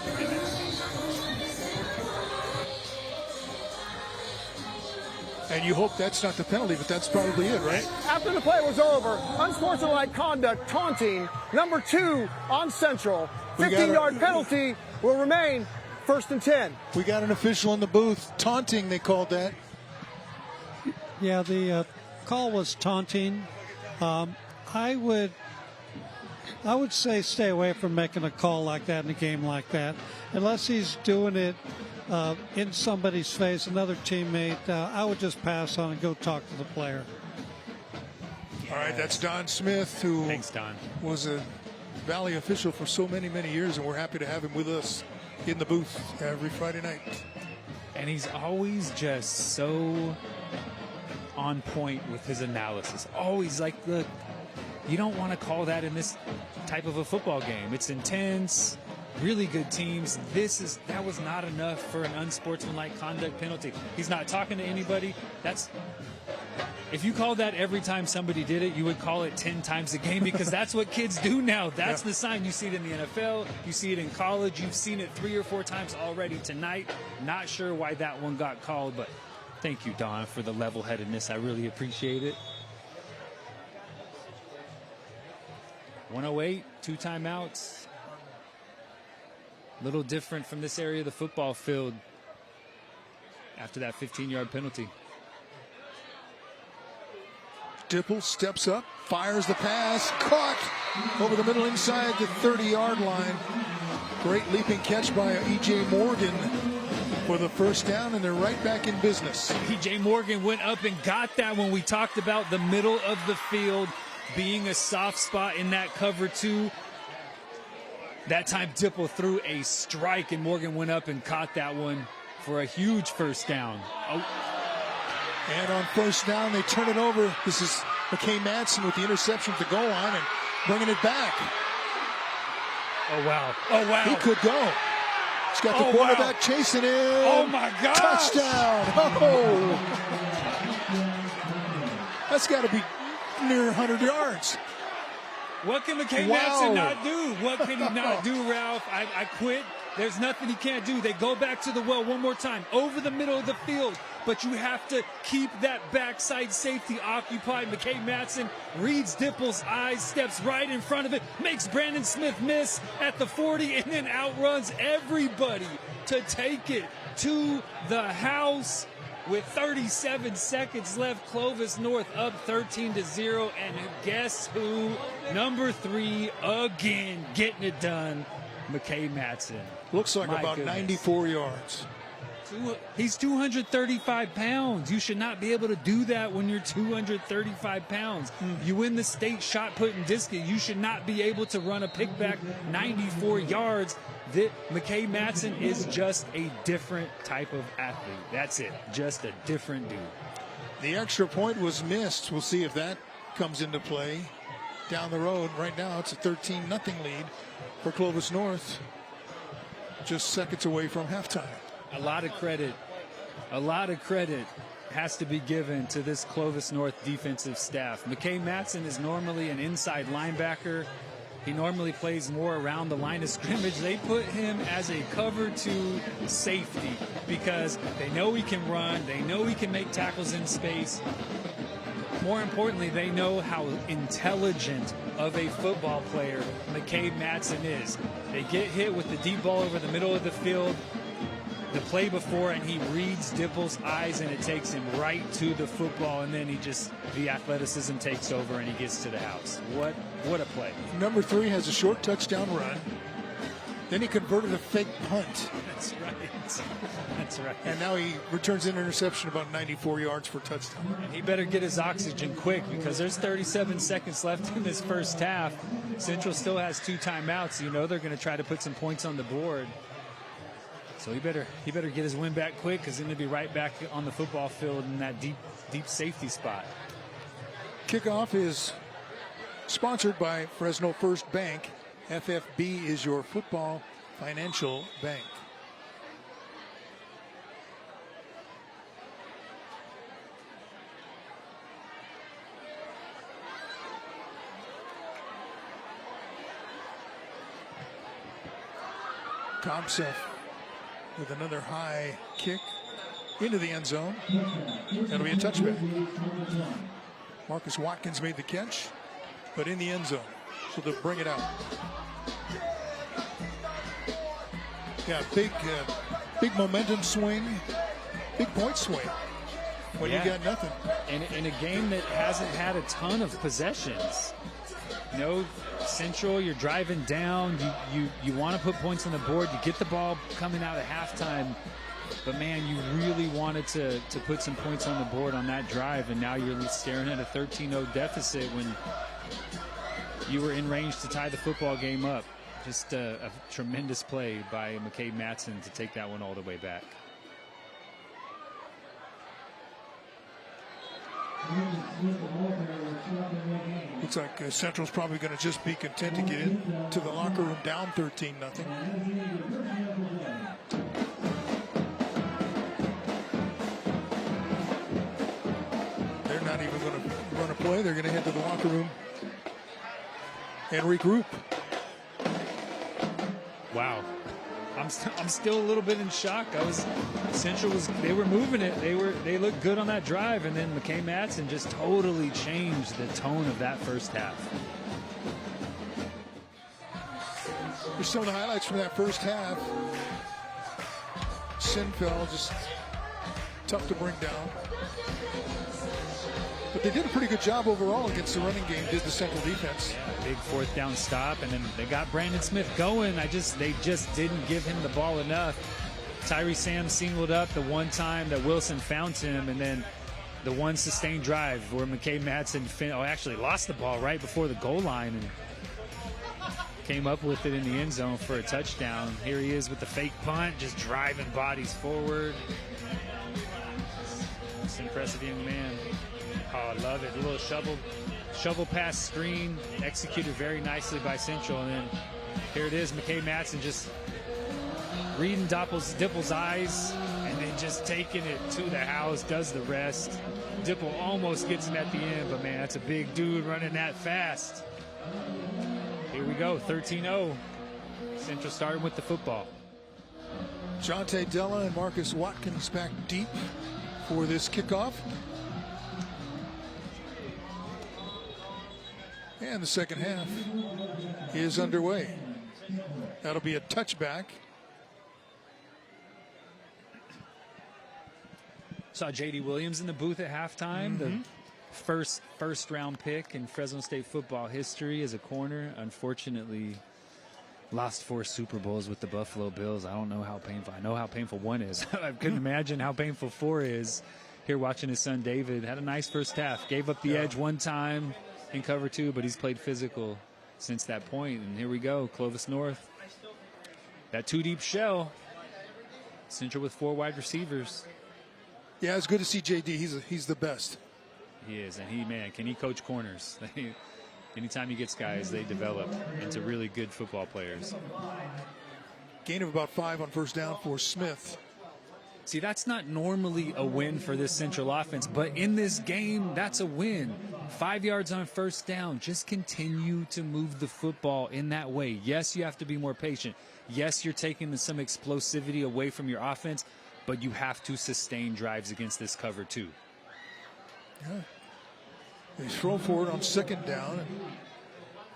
And you hope that's not the penalty, but that's probably it, right? After the play was over, unsportsmanlike conduct, taunting, number 2 on Central. 15-yard penalty will remain 1st and 10. We got an official in the booth. Taunting, they called that. Yeah, the call was taunting. I would say stay away from making a call like that in a game like that, unless he's doing it in somebody's face, another teammate. I would just pass on and go talk to the player. All right, that's Don Smith, who Thanks, Don. was a Valley official for so many, many years, and we're happy to have him with us in the booth every Friday night. And he's always just so on point with his analysis. Always like, look, you don't want to call that in this type of a football game. It's intense, really good teams. That was not enough for an unsportsmanlike conduct penalty. He's not talking to anybody. If you called that every time somebody did it, you would call it 10 times a game, because that's what kids do now. That's the sign. You see it in the NFL. You see it in college. You've seen it 3 or 4 times already tonight. Not sure why that one got called, but thank you, Don, for the level-headedness. I really appreciate it. 108, 2 timeouts. A little different from this area of the football field after that 15-yard penalty. Dipple steps up, fires the pass, caught over the middle inside the 30-yard line. Great leaping catch by E.J. Morgan for the first down, and they're right back in business. E.J. Morgan went up and got that when we talked about the middle of the field being a soft spot in that cover 2. That time Dipple threw a strike, and Morgan went up and caught that one for a huge first down. And on first down, they turn it over. This is McKay Madsen with the interception to go on and bringing it back. Oh, wow. Oh, wow. He could go. He's got the quarterback chasing him. Oh, my God. Touchdown. Oh. That's got to be near 100 yards. What can McKay Madsen not do? What can he not do, Ralph? I quit. There's nothing he can't do. They go back to the well one more time, over the middle of the field. But you have to keep that backside safety occupied. McKay Madsen reads Dipple's eyes, steps right in front of it, makes Brandon Smith miss at the 40, and then outruns everybody to take it to the house. With 37 seconds left, Clovis North up 13-0, and guess who? Number 3 again, getting it done, McKay Madsen. Looks like about 94 yards. He's 235 pounds. You should not be able to do that when you're 235 pounds. You win the state shot put and disc it. You should not be able to run a pickback 94 yards. McKay Madsen is just a different type of athlete. That's it. Just a different dude. The extra point was missed. We'll see if that comes into play down the road. Right now, it's a 13-0 lead for Clovis North. Just seconds away from halftime. A lot of credit has to be given to this Clovis North defensive staff. McKay Madsen is normally an inside linebacker. He normally plays more around the line of scrimmage. They put him as a cover 2 safety because they know he can run. They know he can make tackles in space. More importantly, they know how intelligent of a football player McKay Madsen is. They get hit with the deep ball over the middle of the field the play before, and he reads Dipple's eyes, and it takes him right to the football, and then the athleticism takes over, and he gets to the house. What a play. Number 3 has a short touchdown run. Then he converted a fake punt. That's right. And now he returns an interception about 94 yards for a touchdown. And he better get his oxygen quick because there's 37 seconds left in this first half. Central still has 2 timeouts. You know they're going to try to put some points on the board. So he better get his win back quick, because he's going to be right back on the football field in that deep safety spot. Kickoff is sponsored by Fresno First Bank. FFB is your football financial bank. Thompson with another high kick into the end zone. That'll be a touchback. Marcus Watkins made the catch, but in the end zone. So they'll bring it out. Yeah, big momentum swing, big point swing when you got nothing. In a game that hasn't had a ton of possessions. Central, you're driving down. You want to put points on the board. You get the ball coming out at halftime. But, man, you really wanted to put some points on the board on that drive, and now you're staring at a 13-0 deficit when you were in range to tie the football game up. Just a tremendous play by McCabe Matson to take that one all the way back. Looks like Central's probably going to just be content to get into the locker room down 13-0. They're not even going to run a play. They're going to head to the locker room and regroup. Wow. I'm still a little bit in shock. They were moving it. They looked good on that drive, and then McCabe Matson just totally changed the tone of that first half. Here's some of the highlights from that first half. Sinfeld just tough to bring down. But they did a pretty good job overall against the running game, did the Central defense. Yeah, big fourth down stop, and then they got Brandon Smith going. They just didn't give him the ball enough. Tyree Sam singled up the one time that Wilson found him, and then the one sustained drive where McCabe Matson actually lost the ball right before the goal line and came up with it in the end zone for a touchdown. Here he is with the fake punt, just driving bodies forward. It's an impressive young man. Oh, I love it. A little shovel pass screen, executed very nicely by Central. And then here it is, McCabe Matson just reading Dipple's eyes and then just taking it to the house, does the rest. Dipple almost gets him at the end, but, man, that's a big dude running that fast. Here we go, 13-0. Central starting with the football. Jonte Della and Marcus Watkins back deep for this kickoff. And the second half is underway. That'll be a touchback. Saw J.D. Williams in the booth at halftime. The first round pick in Fresno State football history as a corner. Unfortunately, lost 4 Super Bowls with the Buffalo Bills. I don't know how painful. I know how painful 1 is. I couldn't imagine how painful 4 is. Here watching his son David. Had a nice first half. Gave up the edge one time in cover 2, but he's played physical since that point. And here we go, Clovis North. That 2-deep shell. Central with 4 wide receivers. Yeah, it's good to see JD. He's the best. He is, and can he coach corners? Anytime he gets guys, they develop into really good football players. Gain of about 5 on first down for Smith. See, that's not normally a win for this Central offense, but in this game, that's a win. 5 yards on first down. Just continue to move the football in that way. Yes, you have to be more patient. Yes, you're taking some explosivity away from your offense, but you have to sustain drives against this cover too. Yeah. They throw forward on second down and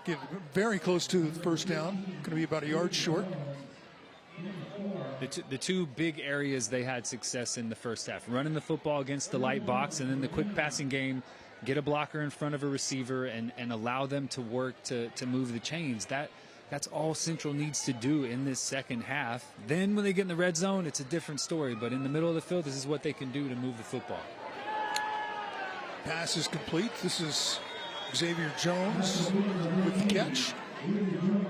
get very close to the first down. Going to be about a yard short. The two big areas they had success in the first half, running the football against the light box, and then the quick passing game, get a blocker in front of a receiver and allow them to work to move the chains. That's all Central needs to do in this second half. Then when they get in the red zone, it's a different story. But in the middle of the field, this is what they can do to move the football. Pass is complete. This is Xavier Jones with the catch.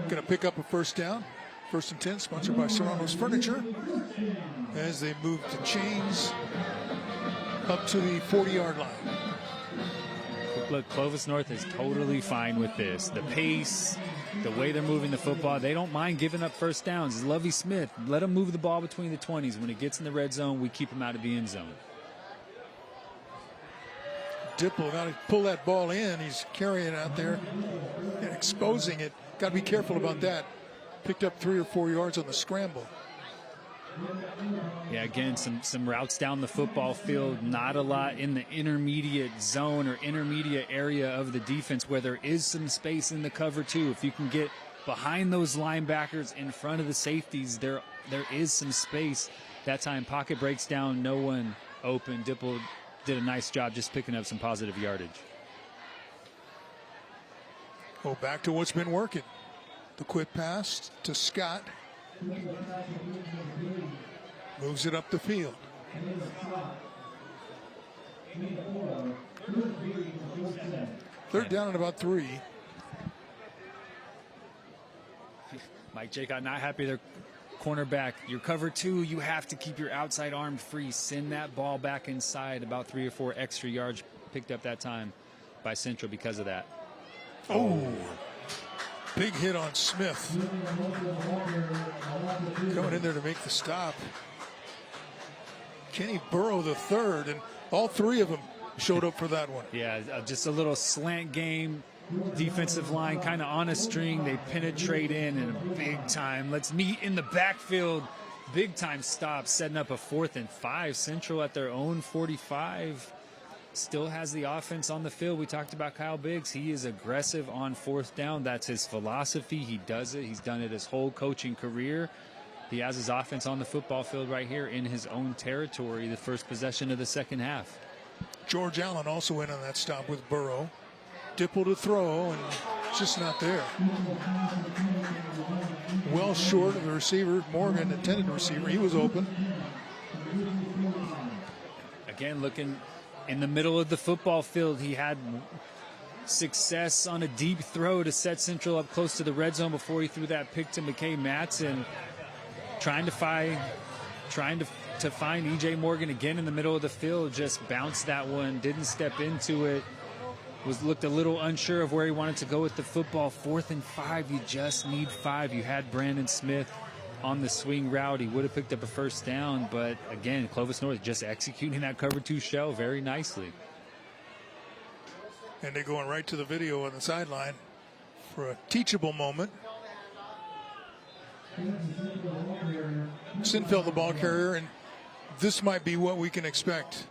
Going to pick up a first down. First and 10, sponsored by Serrano's Furniture, as they move the chains up to the 40-yard line. Look, Clovis North is totally fine with this. The pace, the way they're moving the football, they don't mind giving up first downs. Lovie Smith, let him move the ball between the 20s. When it gets in the red zone, we keep him out of the end zone. Dipple got to pull that ball in. He's carrying it out there and exposing it. Got to be careful about that. Picked up 3 or 4 yards on the scramble. Yeah, again, some routes down the football field, not a lot in the intermediate zone or intermediate area of the defense where there is some space in the cover two. If you can get behind those linebackers in front of the safeties, there is some space. That time pocket breaks down, no one open. Dipple did a nice job just picking up some positive yardage. Oh, back to what's been working. The quick pass to Scott. Moves it up the field. Third down at about 3. Mike Jaycott not happy. Their cornerback, your cover 2, you have to keep your outside arm free. Send that ball back inside. About 3 or 4 extra yards picked up that time by Central because of that. Oh. Big hit on Smith. Coming in there to make the stop. Kenny Burrow the third, and all 3 of them showed up for that one. Yeah, just a little slant game. Defensive line kind of on a string. They penetrate in and a big time. Let's meet in the backfield. Big time stop, setting up a 4th and 5. Central at their own 45. Still has the offense on the field. We talked about Kyle Biggs. He is aggressive on 4th down. That's his philosophy. He does it. He's done it his whole coaching career. He has his offense on the football field right here in his own territory, the first possession of the second half. George Allen also in on that stop with Burrow. Dipple to throw, and it's just not there. Well short of the receiver. Morgan, intended receiver. He was open. Again, looking in the middle of the football field, he had success on a deep throw to set Central up close to the red zone before he threw that pick to McKay Matson. Trying to find E.J. Morgan again in the middle of the field. Just bounced that one, didn't step into it. Looked a little unsure of where he wanted to go with the football. 4th and 5, you just need 5. You had Brandon Smith on the swing route. He would have picked up a first down, but again, Clovis North just executing that cover 2 shell very nicely. And they're going right to the video on the sideline for a teachable moment. Sinfeld the ball carrier, and this might be what we can expect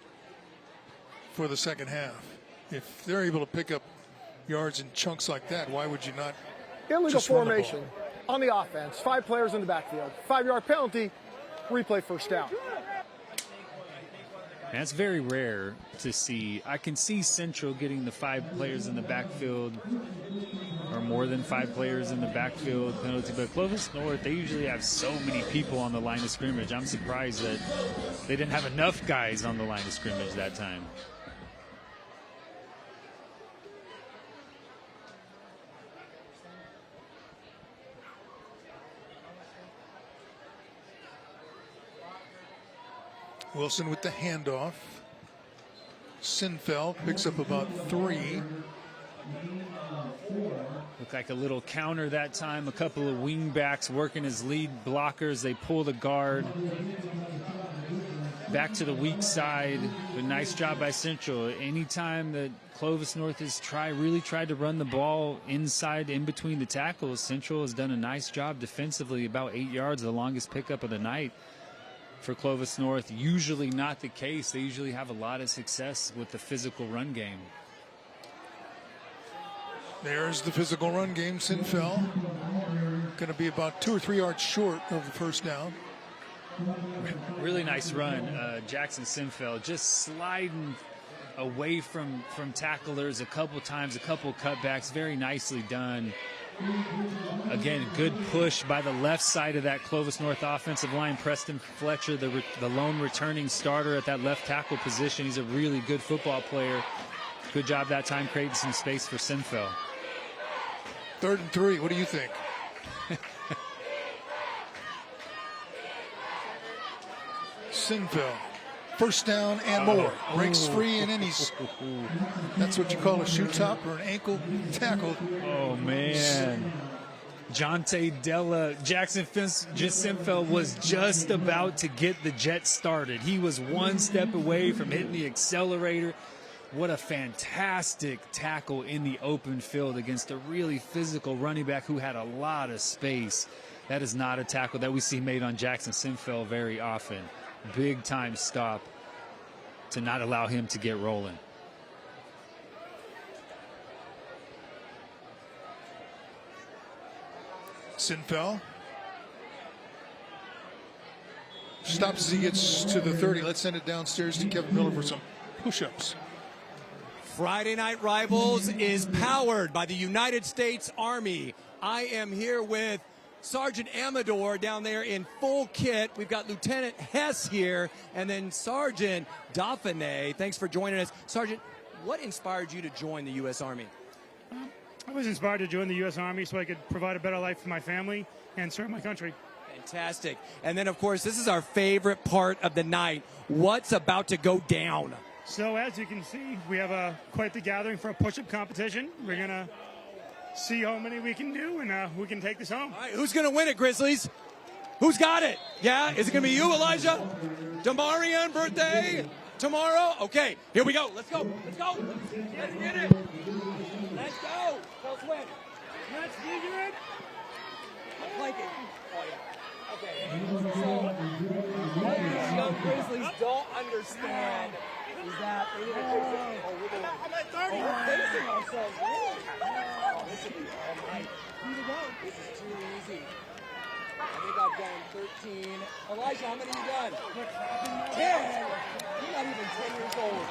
for the second half. If they're able to pick up yards in chunks like that, why would you not? Illegal formation on the offense. 5 players in the backfield. 5-yard penalty. Replay first down. That's very rare to see. I can see Central getting the 5 players in the backfield or more than 5 players in the backfield penalty, but Clovis North, they usually have so many people on the line of scrimmage. I'm surprised that they didn't have enough guys on the line of scrimmage that time. Wilson with the handoff. Sinfeld picks up about 3. Looked like a little counter that time. A couple of wing backs working as lead blockers. They pull the guard back to the weak side. But nice job by Central. Anytime that Clovis North has really tried to run the ball inside in between the tackles, Central has done a nice job defensively. About 8 yards, the longest pickup of the night for Clovis North. Usually not the case. They usually have a lot of success with the physical run game. There's the physical run game. Sinfeld going to be about 2 or 3 yards short of the first down. Really nice run. Jackson Sinfeld just sliding away from tacklers a couple times, a couple cutbacks. Very nicely done. Again, good push by the left side of that Clovis North offensive line. Preston Fletcher, the lone returning starter at that left tackle position. He's a really good football player. Good job that time creating some space for Sinfeld. 3rd and 3. What do you think? Sinfeld. First down and more. Breaks free, and then that's what you call a shoe top or an ankle tackle. Oh, man. Jonte Della, Jackson Sinfeld was just about to get the Jets started. He was one step away from hitting the accelerator. What a fantastic tackle in the open field against a really physical running back who had a lot of space. That is not a tackle that we see made on Jackson Sinfeld very often. Big time stop to not allow him to get rolling. Sinfeld stops as he gets to the 30. Let's send it downstairs to Kevin Miller for some push-ups. Friday Night Rivals is powered by the United States Army. I am here with Sergeant Amador down there in full kit. We've got Lieutenant Hess here, and then Sergeant Dauphiné. Thanks for joining us. Sergeant, what inspired you to join the U.S. Army? I was inspired to join the U.S. Army so I could provide a better life for my family and serve my country. Fantastic. And then, of course, this is our favorite part of the night. What's about to go down? So, as you can see, we have quite the gathering for a push-up competition. We're going to see how many we can do, and we can take this home. All right, who's going to win it, Grizzlies? Who's got it? Yeah? Is it going to be you, Elijah? Damarian birthday tomorrow? Okay, here we go. Let's go. Let's go. Let's get it. Let's go. Let's win. Let's figure it. I'm blanking. Oh, yeah. Okay. So, what these young Grizzlies don't understand is that they need to fix it. Oh, we're facing ourselves. This should be all night. This is too easy. I think I've done 13. Elijah, how many have you done? 10. You're not even 10 years old.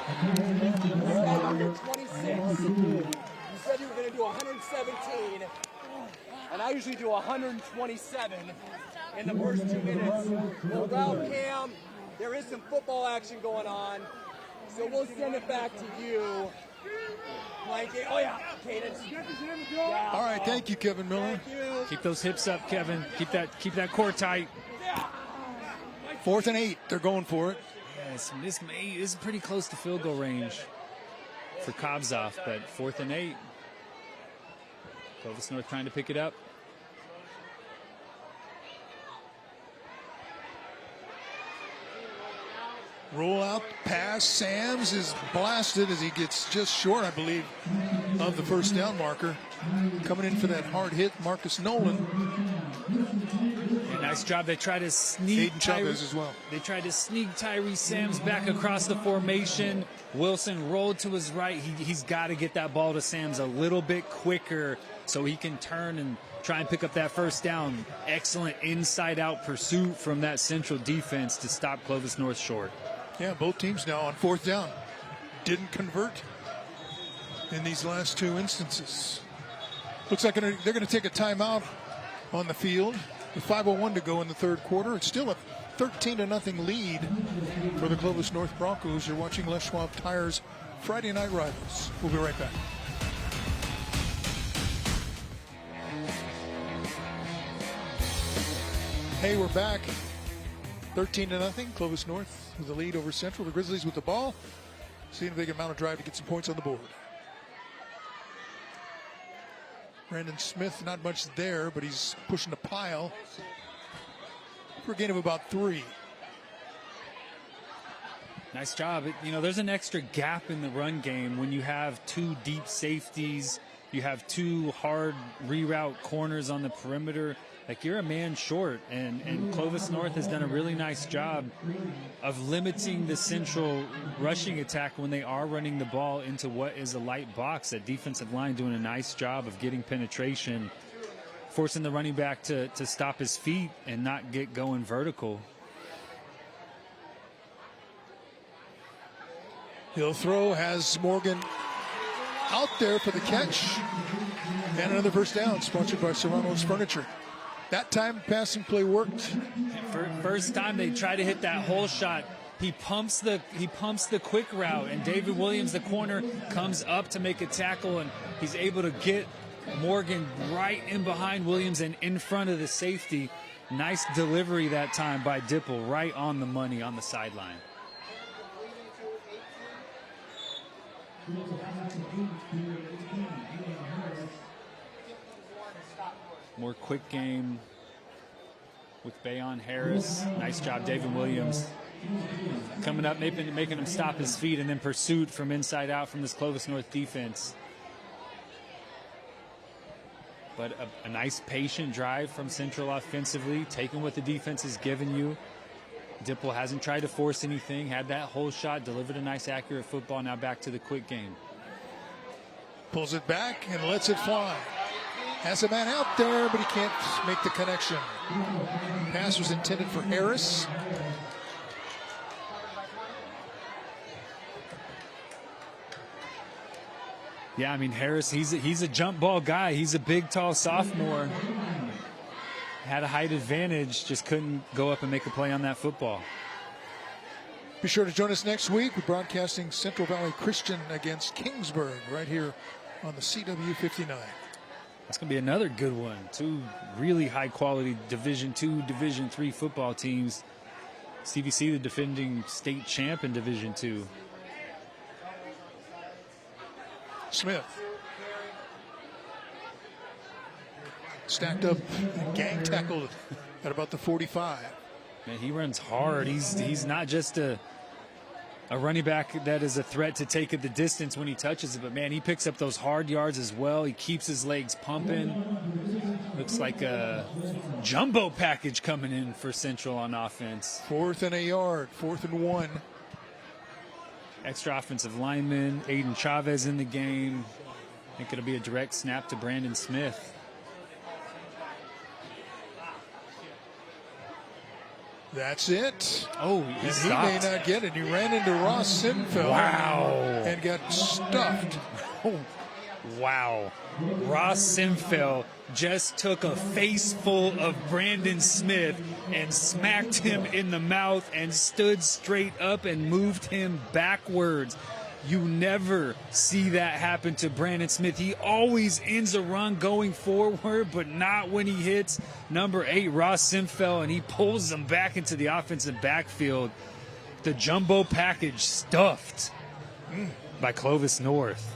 This guy's under 26. You said you were going to do 117. And I usually do 127 in the first 2 minutes. Well, Ralph Cam, there is some football action going on. So we'll send it back to you. Blanket. Oh, yeah. Cadence. Yeah. All right, thank you, Kevin Miller. Thank you. Keep those hips up, Kevin. Keep that core tight. 4th and 8. They're going for it. Yes, this is pretty close to field goal range for Kobzoff, but 4th and 8. Clovis North trying to pick it up. Roll out pass. Sams is blasted as he gets just short, I believe, of the first down marker. Coming in for that hard hit, Marcus Nolan. Yeah, nice job. They try to sneak Aiden Chavez as well. They tried to sneak Tyree Sams back across the formation. Wilson rolled to his right. He's got to get that ball to Sams a little bit quicker so he can turn and try and pick up that first down. Excellent inside-out pursuit from that Central defense to stop Clovis North short. Yeah, both teams now on 4th down. Didn't convert in these last 2 instances. Looks like they're going to take a timeout on the field. With 5:01 to go in the third quarter. It's still a 13-0 lead for the Clovis North Broncos. You're watching Les Schwab Tires Friday Night Rivals. We'll be right back. Hey, we're back. 13-0. Clovis North with the lead over Central. The Grizzlies with the ball. Seeing if they can mount a drive to get some points on the board. Brandon Smith, not much there, but he's pushing a pile for a gain of about 3. Nice job. There's an extra gap in the run game when you have 2 deep safeties. You have 2 hard reroute corners on the perimeter. Like, you're a man short, and Clovis North has done a really nice job of limiting the Central rushing attack when they are running the ball into what is a light box. That defensive line doing a nice job of getting penetration, forcing the running back to stop his feet and not get going vertical. He'll throw, has Morgan out there for the catch. And another first down, sponsored by Serrano's Furniture. That time, passing play worked. First time they try to hit that hole shot, he pumps the quick route, and David Williams, the corner, comes up to make a tackle, and he's able to get Morgan right in behind Williams and in front of the safety. Nice delivery that time by Dipple, right on the money on the sideline. More quick game with Bayon Harris. Nice job, David Williams. Coming up, making him stop his feet, and then pursuit from inside out from this Clovis North defense. But a nice patient drive from Central offensively, taking what the defense has given you. Dipple hasn't tried to force anything, had that whole shot, delivered a nice accurate football. Now back to the quick game. Pulls it back and lets it fly. Has a man out there, but he can't make the connection. Pass was intended for Harris. Yeah, I mean, Harris, he's a jump ball guy. He's a big, tall sophomore. Had a height advantage, just couldn't go up and make a play on that football. Be sure to join us next week. We're broadcasting Central Valley Christian against Kingsburg right here on the CW 59. That's going to be another good one. Two really high-quality Division II, Division III football teams. CVC, the defending state champ in Division II. Smith. Stacked up, gang tackled at about the 45. Man, he runs hard. He's not just a running back that is a threat to take it the distance when he touches it, but man, he picks up those hard yards as well. He keeps his legs pumping. Looks like a jumbo package coming in for Central on offense. 4th and a yard, 4th and 1. Extra offensive lineman, Aiden Chavez in the game. I think it'll be a direct snap to Brandon Smith. That's it. Oh, he stopped. He may not get it. He ran into Ross Sinfeld. Wow. And got stuffed. Oh, wow. Ross Sinfeld just took a face full of Brandon Smith and smacked him in the mouth and stood straight up and moved him backwards. You never see that happen to Brandon Smith. He always ends a run going forward, but not when he hits number 8, Ross Sinfeld, and he pulls him back into the offensive backfield. The jumbo package stuffed by Clovis North.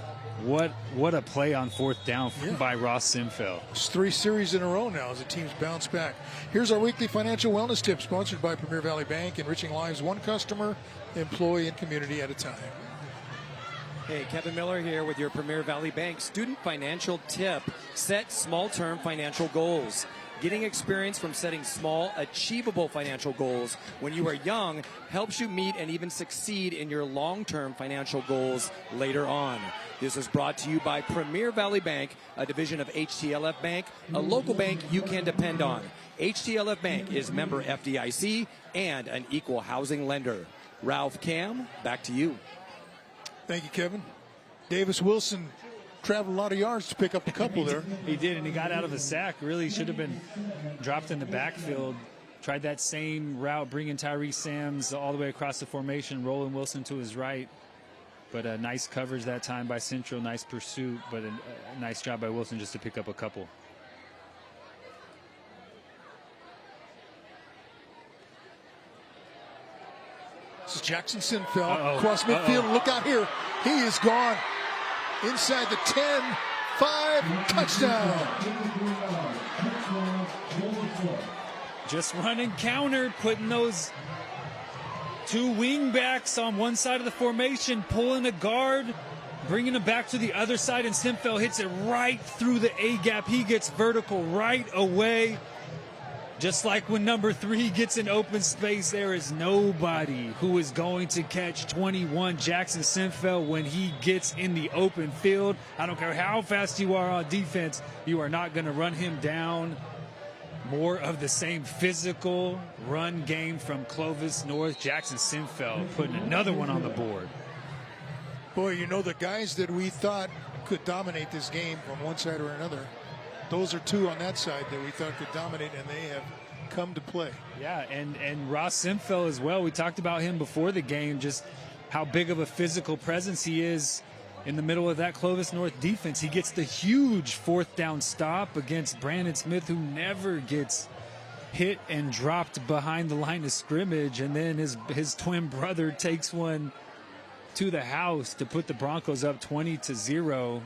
What a play on 4th down by Ross Sinfeld. It's 3 series in a row now as the teams bounce back. Here's our weekly financial wellness tip, sponsored by Premier Valley Bank, enriching lives one customer, employee, and community at a time. Hey, Kevin Miller here with your Premier Valley Bank student financial tip. Set small-term financial goals. Getting experience from setting small, achievable financial goals when you are young helps you meet and even succeed in your long-term financial goals later on. This is brought to you by Premier Valley Bank, a division of HTLF Bank, a local bank you can depend on. HTLF Bank is member FDIC and an equal housing lender. Ralph Cam, back to you. Thank you, Kevin. Davis Wilson traveled a lot of yards to pick up a couple there. He did, and he got out of a sack. Really should have been dropped in the backfield. Tried that same route, bringing Tyree Sams all the way across the formation, rolling Wilson to his right. But a nice coverage that time by Central. Nice pursuit, but a nice job by Wilson just to pick up a couple. This is Jackson Sinfeld across midfield. Look out here. He is gone. Inside the 10, 5, touchdown. Just running counter, putting those 2 wing backs on one side of the formation, pulling a guard, bringing him back to the other side, and Sinfeld hits it right through the A gap. He gets vertical right away. Just like when number 3 gets in open space, there is nobody who is going to catch 21 Jackson Sinfeld when he gets in the open field. I don't care how fast you are on defense, you are not going to run him down. More of the same physical run game from Clovis North. Jackson Sinfeld putting another one on the board. Boy, you know, the guys that we thought could dominate this game from one side or another, those are 2 on that side that we thought could dominate, and they have come to play. Yeah, and Ross Sinfeld as well. We talked about him before the game, just how big of a physical presence he is in the middle of that Clovis North defense. He gets the huge 4th down stop against Brandon Smith, who never gets hit and dropped behind the line of scrimmage, and then his twin brother takes one to the house to put the Broncos up 20-0.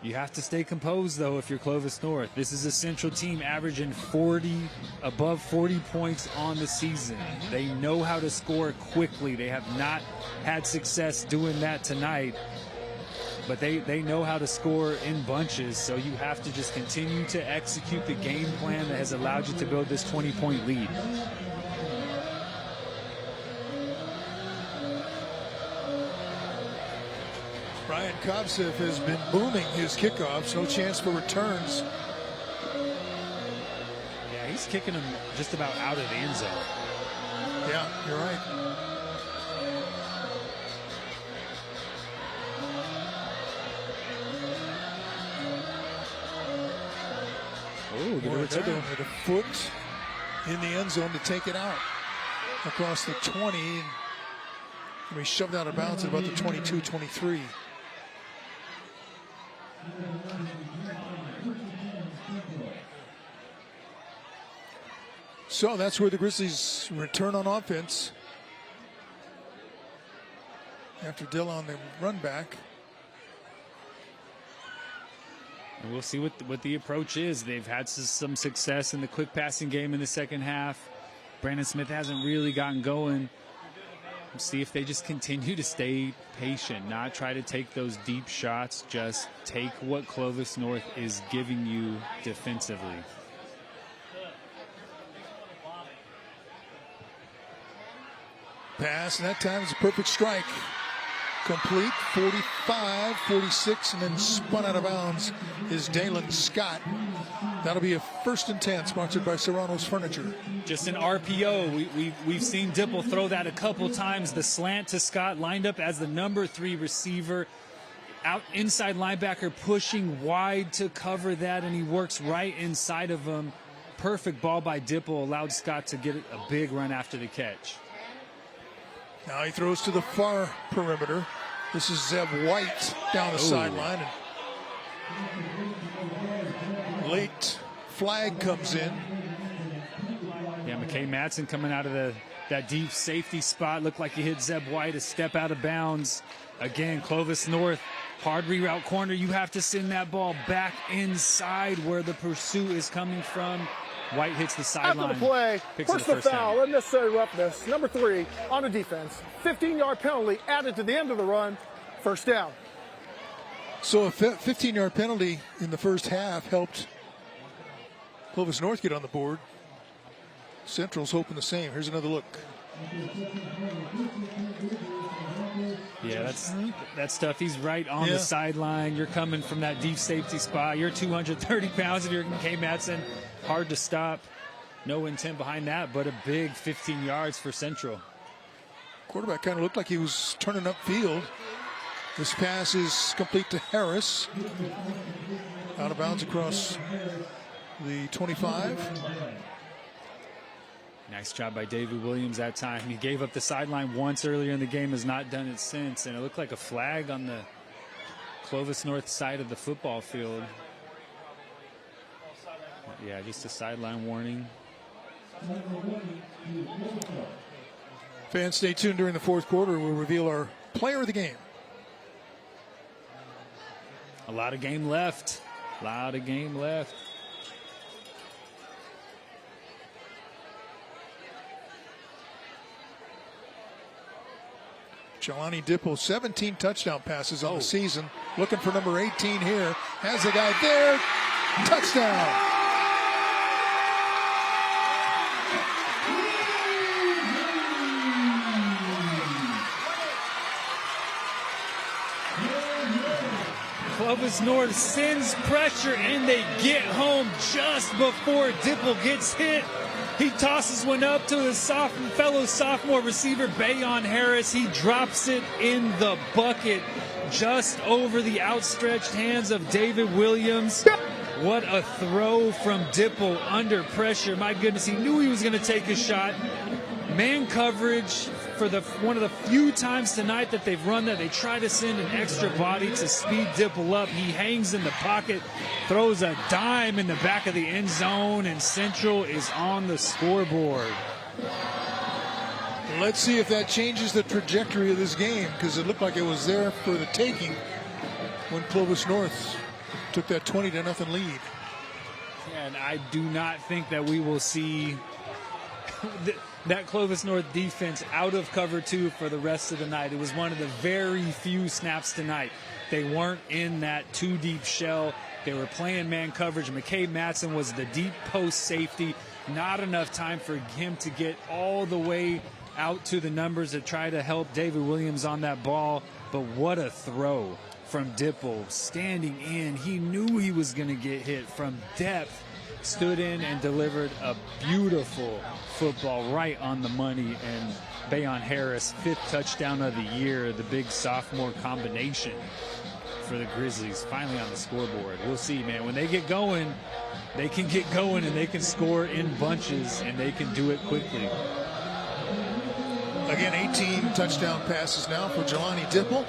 You have to stay composed, though, if you're Clovis North. This is a Central team averaging above 40 points on the season. They know how to score quickly. They have not had success doing that tonight, but they know how to score in bunches. So you have to just continue to execute the game plan that has allowed you to build this 20-point lead. Ryan Kovsev has been booming his kickoffs. No chance for returns. Yeah, he's kicking them just about out of the end zone. Yeah, you're right. Oh, with a foot in the end zone to take it out across the 20. And we shoved out of bounds at about the 22-23. So that's where the Grizzlies return on offense after Dillon on the run back. And we'll see what the approach is. They've had some success in the quick passing game in the second half. Brandon Smith hasn't really gotten going. We'll see if they just continue to stay patient, not try to take those deep shots, just take what Clovis North is giving you defensively. Pass, and that time is a perfect strike. Complete, 45, 46, and then spun out of bounds is Dalen Scott. That'll be a 1st and 10, sponsored by Serrano's Furniture. Just an RPO. We've seen Dipple throw that a couple times. The slant to Scott, lined up as the number 3 receiver. Out inside linebacker, pushing wide to cover that, and he works right inside of him. Perfect ball by Dipple, allowed Scott to get a big run after the catch. Now he throws to the far perimeter. This is Zeb White down the sideline. And late flag comes in. Yeah, McKay Madsen coming out of that deep safety spot. Looked like he hit Zeb White a step out of bounds. Again, Clovis North, hard reroute corner. You have to send that ball back inside where the pursuit is coming from. White hits the sideline. After the play, personal foul, unnecessary roughness. Number 3 on the defense. 15-yard penalty added to the end of the run. 1st down. So a 15-yard penalty in the first half helped Clovis North get on the board. Central's hoping the same. Here's another look. Yeah, that stuff. He's right on the sideline. You're coming from that deep safety spot. You're 230 pounds if you're McKay Madsen. Hard to stop. No intent behind that, but a big 15 yards for Central. Quarterback kind of looked like he was turning upfield. This pass is complete to Harris. Out of bounds across the 25. Nice job by David Williams that time. He gave up the sideline once earlier in the game, has not done it since, and it looked like a flag on the Clovis North side of the football field. Yeah, just a sideline warning. Fans, stay tuned during the 4th quarter. We'll reveal our player of the game. A lot of game left. Jelani Dipple, 17 touchdown passes on the season. Looking for number 18 here. Has a guy there. Touchdown. Clovis North sends pressure, and they get home just before Dipple gets hit. He tosses one up to his fellow sophomore receiver, Bayon Harris. He drops it in the bucket just over the outstretched hands of David Williams. What a throw from Dipple under pressure. My goodness, he knew he was going to take a shot. Man coverage, for one of the few times tonight that they've run that, they try to send an extra body to speed Dipple up. He hangs in the pocket, throws a dime in the back of the end zone, and Central is on the scoreboard. Let's see if that changes the trajectory of this game, because it looked like it was there for the taking when Clovis North took that 20-0 lead. And I do not think that we will see that Clovis North defense out of cover 2 for the rest of the night. It was one of the very few snaps tonight. They weren't in that 2-deep shell. They were playing man coverage. McCabe Matson was the deep post safety. Not enough time for him to get all the way out to the numbers to try to help David Williams on that ball. But what a throw from Dipple, standing in. He knew he was going to get hit from depth, stood in and delivered a beautiful football right on the money. And Bayon Harris, 5th touchdown of the year, the big sophomore combination for the Grizzlies, finally on the scoreboard. We'll see, man. When they get going, they can get going and they can score in bunches and they can do it quickly. Again, 18 touchdown passes now for Jelani Dipple.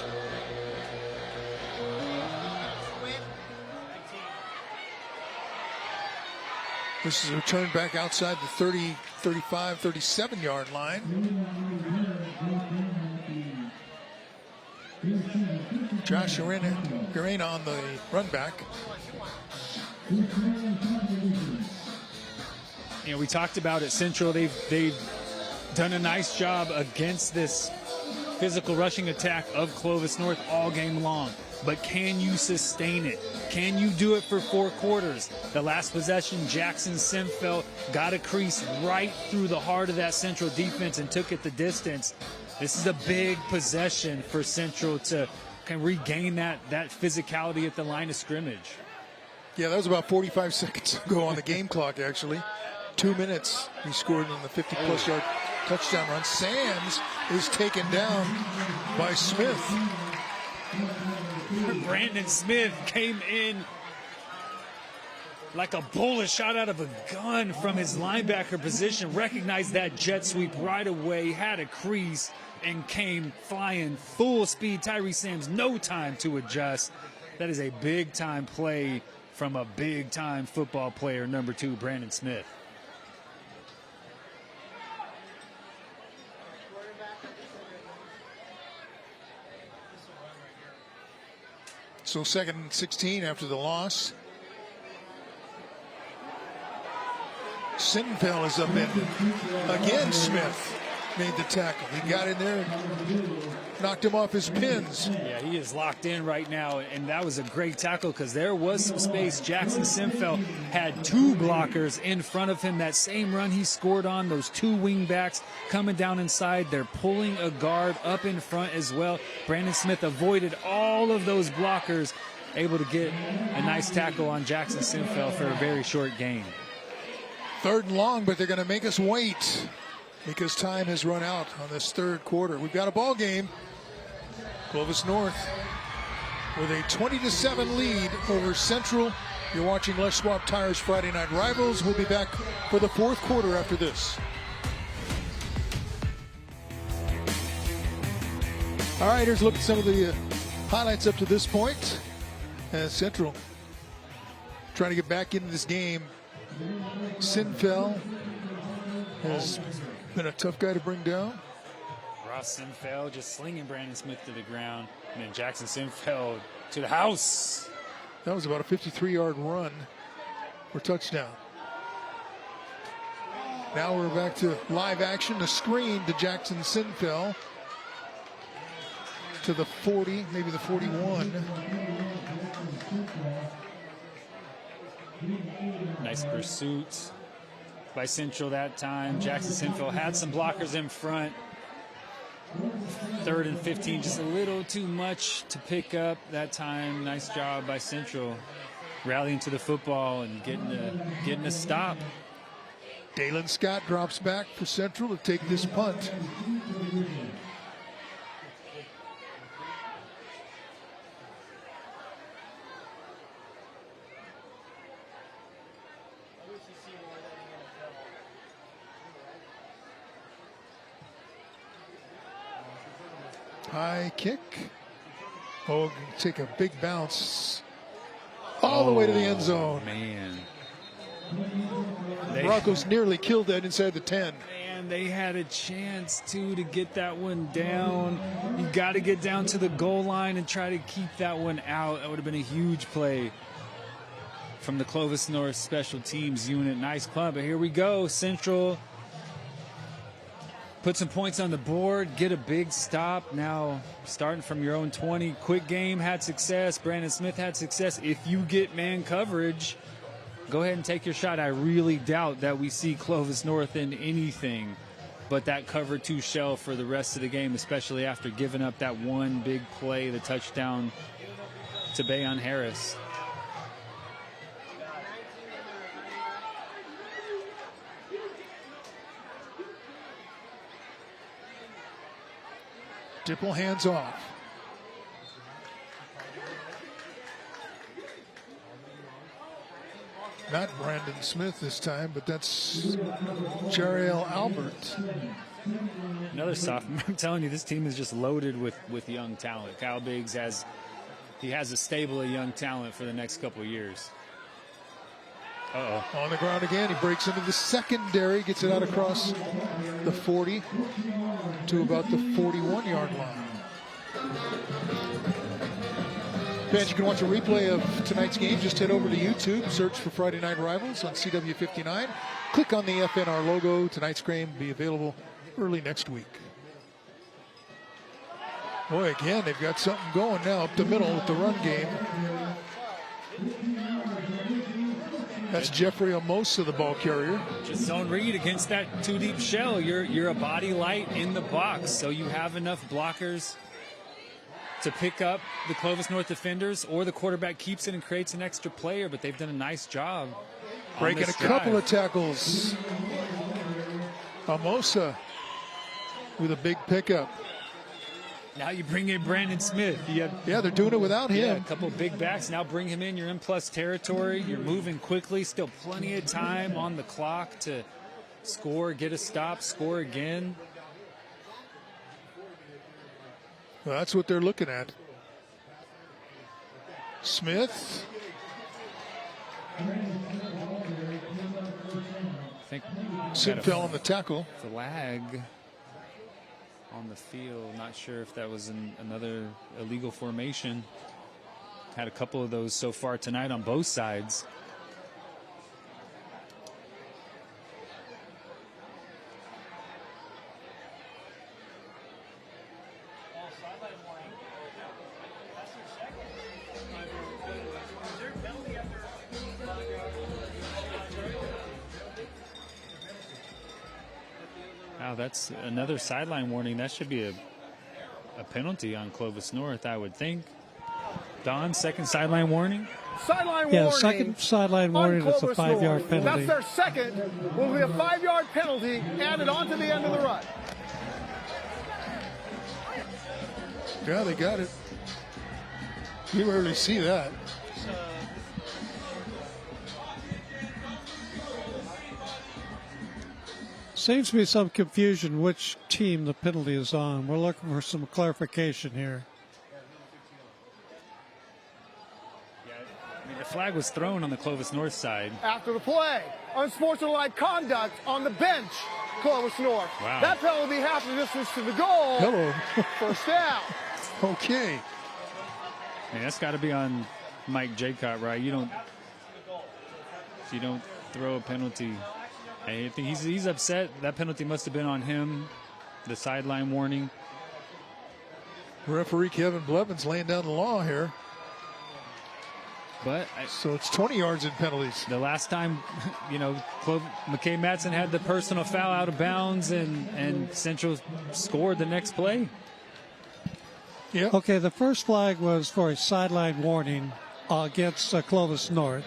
This is a return back outside the 30, 35, 37-yard line. Josh Urena on the run back. You know, we talked about at Central, they've done a nice job against this physical rushing attack of Clovis North all game long. But can you sustain it? Can you do it for 4 quarters? The last possession, Jackson Simfeld got a crease right through the heart of that Central defense and took it the distance. This is a big possession for Central to can regain that physicality at the line of scrimmage. Yeah, that was about 45 seconds ago on the game clock, actually. 2 minutes. He scored on the 50-plus yard touchdown run. Sands is taken down by Smith. Brandon Smith came in like a bullet shot out of a gun from his linebacker position, recognized that jet sweep right away, had a crease, and came flying full speed. Tyree Sams, no time to adjust. That is a big-time play from a big-time football player, number 2, Brandon Smith. So 2nd and 16 after the loss. Sinfeld is up in. Again, Smith made the tackle. He got in there and knocked him off his pins. Yeah, he is locked in right now, and that was a great tackle because there was some space. Jackson Sinfeld had 2 blockers in front of him. That same run he scored on, those 2 wing backs coming down inside. They're pulling a guard up in front as well. Brandon Smith avoided all of those blockers, able to get a nice tackle on Jackson Sinfeld for a very short gain. 3rd and long, but they're going to make us wait because time has run out on this 3rd quarter. We've got a ball game. Clovis North with a 20-7 lead over Central. You're watching Les Schwab Tires Friday Night Rivals. We'll be back for the 4th quarter after this. All right, here's a look at some of the highlights up to this point. As Central trying to get back into this game. Sinfeld has been a tough guy to bring down. Ross Sinfeld just slinging Brandon Smith to the ground. And then Jackson Sinfeld to the house. That was about a 53-yard run for touchdown. Now we're back to live action. The screen to Jackson Sinfeld to the 40, maybe the 41. Nice pursuit by Central that time. Jackson Sinfeld had some blockers in front. 3rd and 15, just a little too much to pick up that time. Nice job by Central rallying to the football and getting a stop. Dalen Scott drops back for Central to take this punt. High kick. Oh, take a big bounce all the way to the end zone. Man. Broncos nearly killed that inside the 10. Man, they had a chance, too, to get that one down. You got to get down to the goal line and try to keep that one out. That would have been a huge play from the Clovis North Special Teams unit. Nice club. But here we go. Central put some points on the board, get a big stop. Now starting from your own 20. Quick game had success. Brandon Smith had success. If you get man coverage, go ahead and take your shot. I really doubt that we see Clovis North in anything but that cover 2 shell for the rest of the game, especially after giving up that one big play, the touchdown to Bayon Harris. Dipple hands off. Not Brandon Smith this time, but that's Jariel Albert. Another sophomore. I'm telling you, this team is just loaded with young talent. Kyle Biggs has a stable of young talent for the next couple of years. On the ground again. He breaks into the secondary, gets it out across the 40 to about the 41-yard line. Fans, you can watch a replay of tonight's game. Just head over to YouTube, search for Friday Night Rivals on CW59. Click on the FNR logo. Tonight's game will be available early next week. Boy, again, they've got something going now up the middle with the run game. That's Jeffrey Amosa, the ball carrier. Just zone read against that 2-deep shell. You're a body light in the box, so you have enough blockers to pick up the Clovis North defenders, or the quarterback keeps it and creates an extra player, but they've done a nice job. Breaking a couple of tackles. Amosa with a big pickup. Now you bring in Brandon Smith. Yeah, they're doing it without him. Yeah, a couple of big backs. Now bring him in. You're in plus territory. You're moving quickly. Still plenty of time on the clock to score, get a stop, score again. Well, that's what they're looking at. Smith. I think Sid fell on the tackle. Flag on the field. Not sure if that was another illegal formation. Had a couple of those so far tonight on both sides. Wow, that's another sideline warning. That should be a penalty on Clovis North, I would think. Don, second sideline warning? Sideline yeah, warning. Second sideline warning. It's a 5-yard penalty. That's their second. Will be a 5-yard penalty added on to the end of the run. Yeah, they got it. You rarely see that. Seems to be some confusion which team the penalty is on. We're looking for some clarification here. Yeah, I mean, the flag was thrown on the Clovis North side. After the play, unsportsmanlike conduct on the bench, Clovis North. Wow. That penalty half the distance to the goal. Hello. First down. Okay. Man, that's got to be on Mike Jaycott, right? You don't throw a penalty. I think he's upset. That penalty must have been on him. The sideline warning. Referee Kevin Blevins laying down the law here. But so it's 20 yards in penalties. The last time, McKay Matson had the personal foul out of bounds, and Central scored the next play. Yeah. Okay, the first flag was for a sideline warning against Clovis North.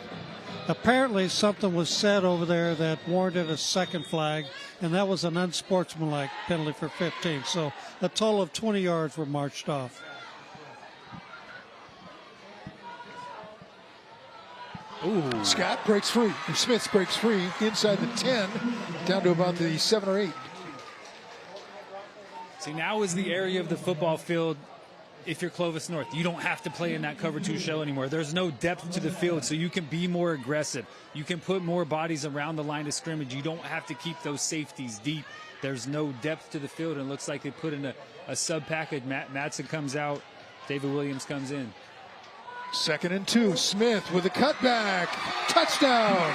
Apparently something was said over there that warranted a second flag, and that was an unsportsmanlike penalty for 15. So a total of 20 yards were marched off. Ooh. Scott breaks free. Or Smith breaks free inside the 10, down to about the 7 or 8. See, now is the area of the football field. If you're Clovis North, you don't have to play in that cover 2 shell anymore. There's no depth to the field, so you can be more aggressive. You can put more bodies around the line of scrimmage. You don't have to keep those safeties deep. There's no depth to the field, and it looks like they put in a sub package. Madsen comes out. David Williams comes in. 2nd and 2. Smith with a cutback. Touchdown.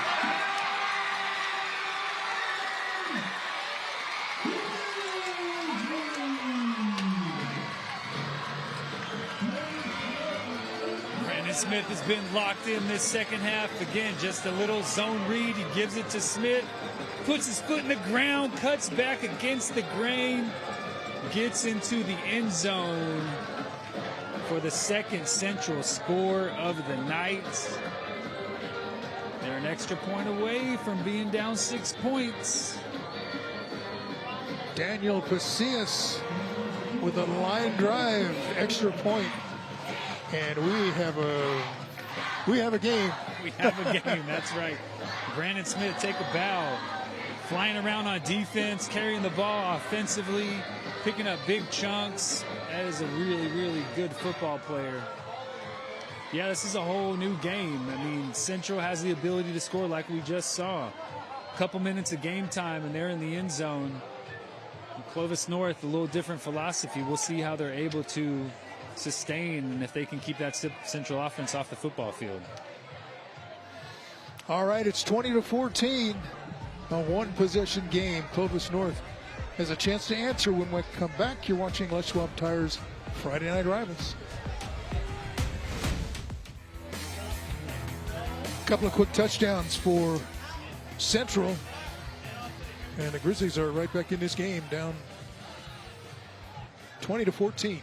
Smith has been locked in this second half. Again, just a little zone read. He gives it to Smith, puts his foot in the ground, cuts back against the grain, gets into the end zone for the second Central score of the night. They're an extra point away from being down 6 points. Daniel Pasillas with a line drive, extra point. And we have a game. We have a game, that's right. Brandon Smith take a bow. Flying around on defense, carrying the ball offensively, picking up big chunks. That is a really, really good football player. Yeah, this is a whole new game. I mean, Central has the ability to score like we just saw. A couple minutes of game time, and they're in the end zone. Clovis North, a little different philosophy. We'll see how they're able to sustain and if they can keep that Central offense off the football field. All right, it's 20-14, a one-possession game. Clovis North has a chance to answer when we come back. You're watching Let's Swap Tires Friday Night Rivals. A couple of quick touchdowns for Central, and the Grizzlies are right back in this game, down 20-14.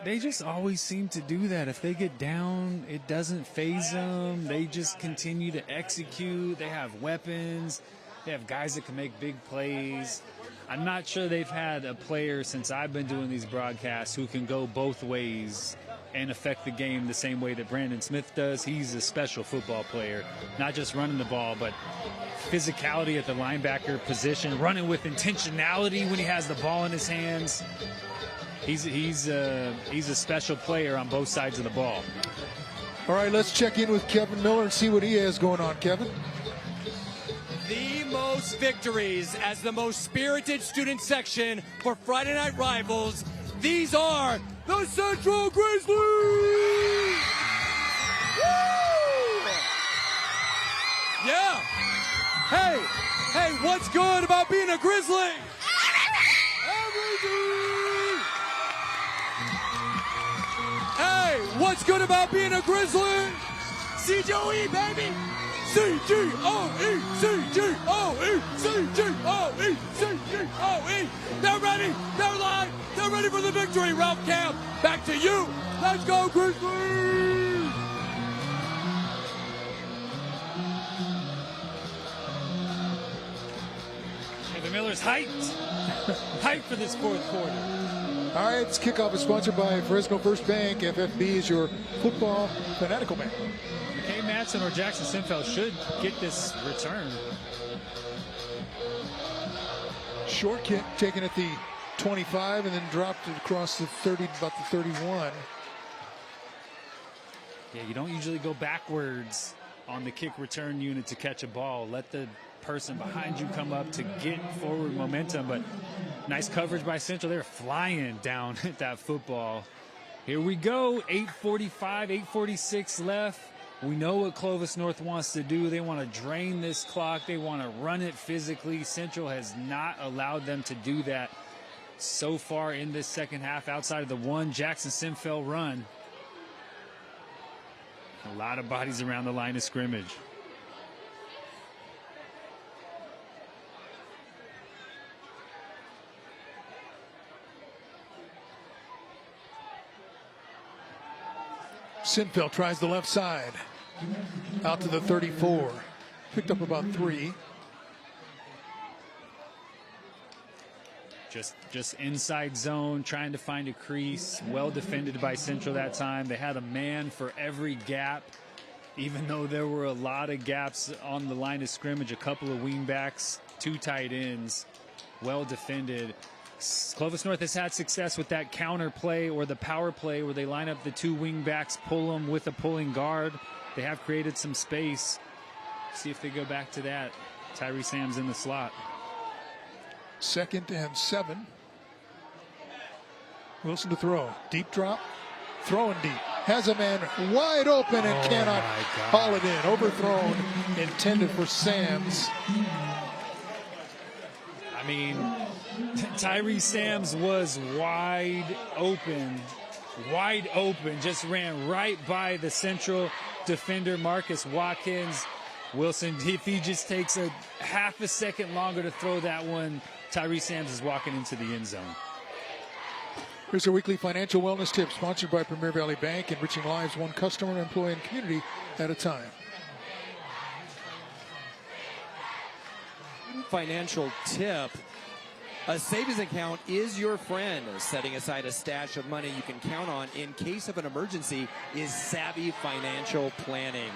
They just always seem to do that. If they get down, it doesn't faze them. They just continue to execute. They have weapons. They have guys that can make big plays. I'm not sure they've had a player since I've been doing these broadcasts who can go both ways and affect the game the same way that Brandon Smith does. He's a special football player, not just running the ball, but physicality at the linebacker position, running with intentionality when he has the ball in his hands. He's a special player on both sides of the ball. All right, let's check in with Kevin Miller and see what he has going on. Kevin? The most victories as the most spirited student section for Friday Night Rivals. These are the Central Grizzlies! Woo! Yeah! Hey, what's good about being a Grizzly? Everything! Hey, what's good about being a Grizzly? CGOE, baby! CGOE, CGOE, CGOE, CGOE! They're ready, they're live, they're ready for the victory, Ralph Camp. Back to you. Let's go, Grizzlies! Kevin Miller's hyped. Hyped for this fourth quarter. All right, this kickoff is sponsored by Fresno First Bank. FFB is your football fanatical bank. McKay Madsen or Jackson Sinfeld should get this return. Short kick taken at the 25 and then dropped it across the 30, about the 31. Yeah, you don't usually go backwards on the kick return unit to catch a ball. Let the person behind you come up to get forward momentum, but nice coverage by Central. They're flying down at that football. Here we go, 8:45, 8:46 left. We know what Clovis North wants to do. They want to drain this clock. They want to run it physically. Central has not allowed them to do that so far in this second half outside of the one Jackson Sinfeld run. A lot of bodies around the line of scrimmage. Sinfeld tries the left side. Out to the 34. Picked up about 3. Just inside zone, trying to find a crease. Well defended by Central that time. They had a man for every gap, even though there were a lot of gaps on the line of scrimmage. A couple of wingbacks, 2 tight ends. well defended. Clovis North has had success with that counter play or the power play where they line up the two wing backs, pull them with a pulling guard. They have created some space. See if they go back to that. Tyree Sam's in the slot. 2nd and 7. Wilson to throw. Deep drop. Throwing deep. Has a man wide open and cannot haul it in. Overthrown. Intended for Sams. I mean, Tyree Sams was wide open. Just ran right by the Central defender, Marcus Watkins. Wilson, if he just takes a half a second longer to throw that one, Tyree Sams is walking into the end zone. Here's our weekly financial wellness tip, sponsored by Premier Valley Bank, enriching lives one customer, employee, and community at a time. Financial tip. A savings account is your friend. Setting aside a stash of money you can count on in case of an emergency is savvy financial planning.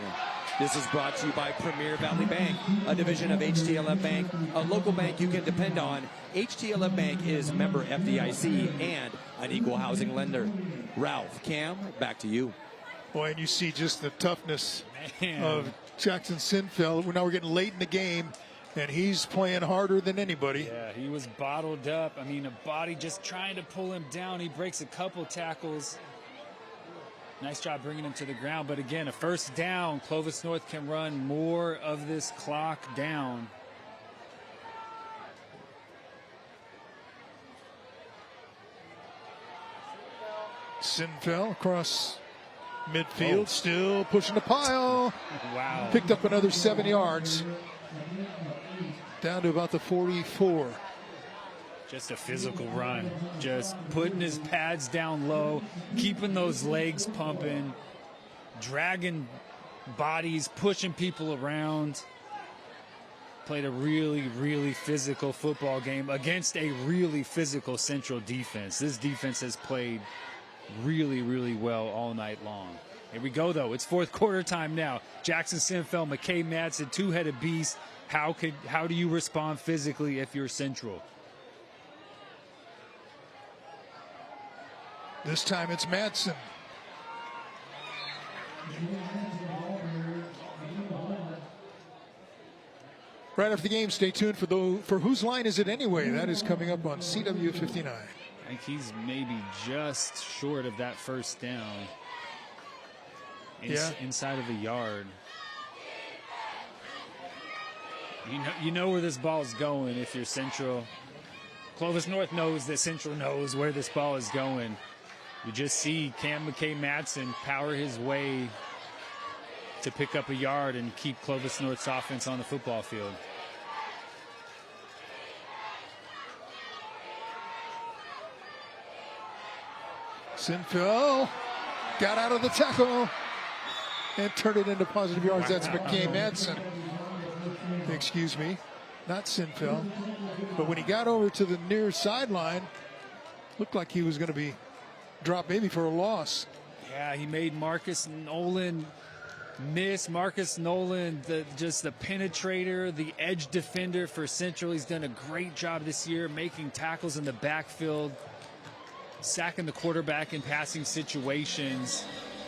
This is brought to you by Premier Valley Bank, a division of HTLF Bank, a local bank you can depend on. HTLF Bank is member FDIC and an equal housing lender. Ralph, Cam, back to you. Boy, and you see just the toughness of Jackson Sinfeld. Now we're getting late in the game, and he's playing harder than anybody. Yeah, he was bottled up. I mean, a body just trying to pull him down. He breaks a couple tackles. Nice job bringing him to the ground. But again, a first down. Clovis North can run more of this clock down. Sinfeld across midfield, still pushing the pile. Wow. Picked up another 7 yards. Down to about the 44. Just a physical run. Just putting his pads down low, keeping those legs pumping, dragging bodies, pushing people around. Played a really, really physical football game against a really physical Central defense. This defense has played really, really well all night long. Here we go, though. It's fourth quarter time now. Jackson Sinfeld, McKay Madsen, two-headed beast. How do you respond physically if you're Central? This time it's Madsen. Right after the game, stay tuned for Whose Line Is It Anyway? That is coming up on CW 59. I think he's maybe just short of that first down. Inside of the yard. You know where this ball is going if you're Central. Clovis North knows that Central knows where this ball is going. You just see Cam McKay Madsen power his way to pick up a yard and keep Clovis North's offense on the football field. Sinfeld got out of the tackle and turned it into positive yards. That's McKay Madsen. Excuse me, not Sinfeld. But when he got over to the near sideline, looked like he was going to be dropped maybe for a loss. Yeah, he made Marcus Nolan miss. Marcus Nolan, just the penetrator, the edge defender for Central. He's done a great job this year making tackles in the backfield, sacking the quarterback in passing situations.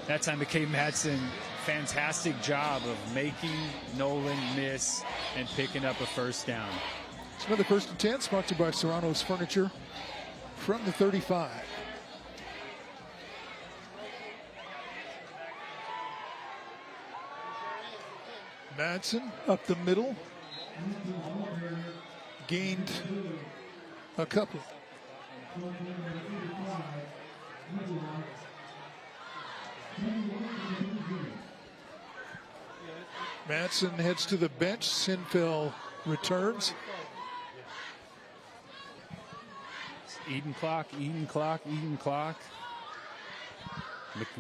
That time McKay Madsen, fantastic job of making Nolan miss and picking up a first down. It's another 1st and 10, sponsored by Serrano's Furniture from the 35. Madsen up the middle. Gained a couple. Madsen heads to the bench. Sinfeld returns. Eating clock.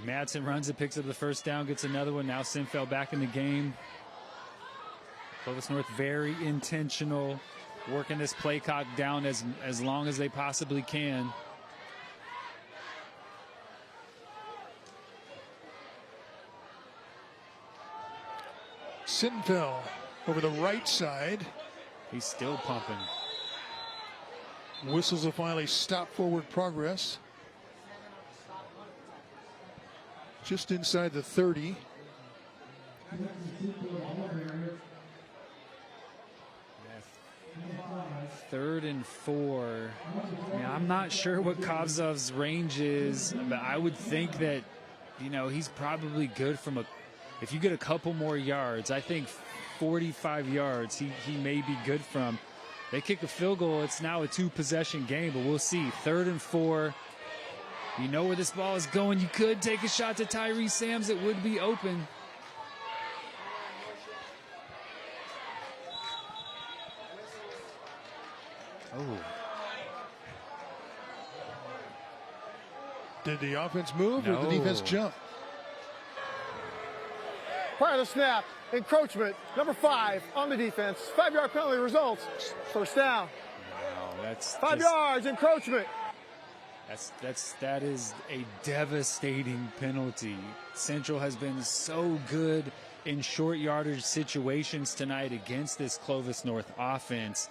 Madsen runs it, picks up the first down, gets another one. Now Sinfeld back in the game. Clovis North very intentional, working this play clock down as long as they possibly can. Sinfeld over the right side. He's still pumping. Whistles will finally stop forward progress. Just inside the 30. Third and 4. Now, I'm not sure what Kovzov's range is, but I would think that, you know, he's probably good from a, if you get a couple more yards, I think 45 yards he may be good from. They kick a field goal, it's now a 2-possession game, but we'll see. 3rd and 4. You know where this ball is going. You could take a shot to Tyree Sams. It would be open. Oh. Did the offense move or No. the defense jump? Prior to the snap, encroachment, number 5 on the defense. 5-yard penalty results. First down. Wow, that's 5 just- yards, encroachment. That is a devastating penalty. Central has been so good in short yardage situations tonight against this Clovis North offense.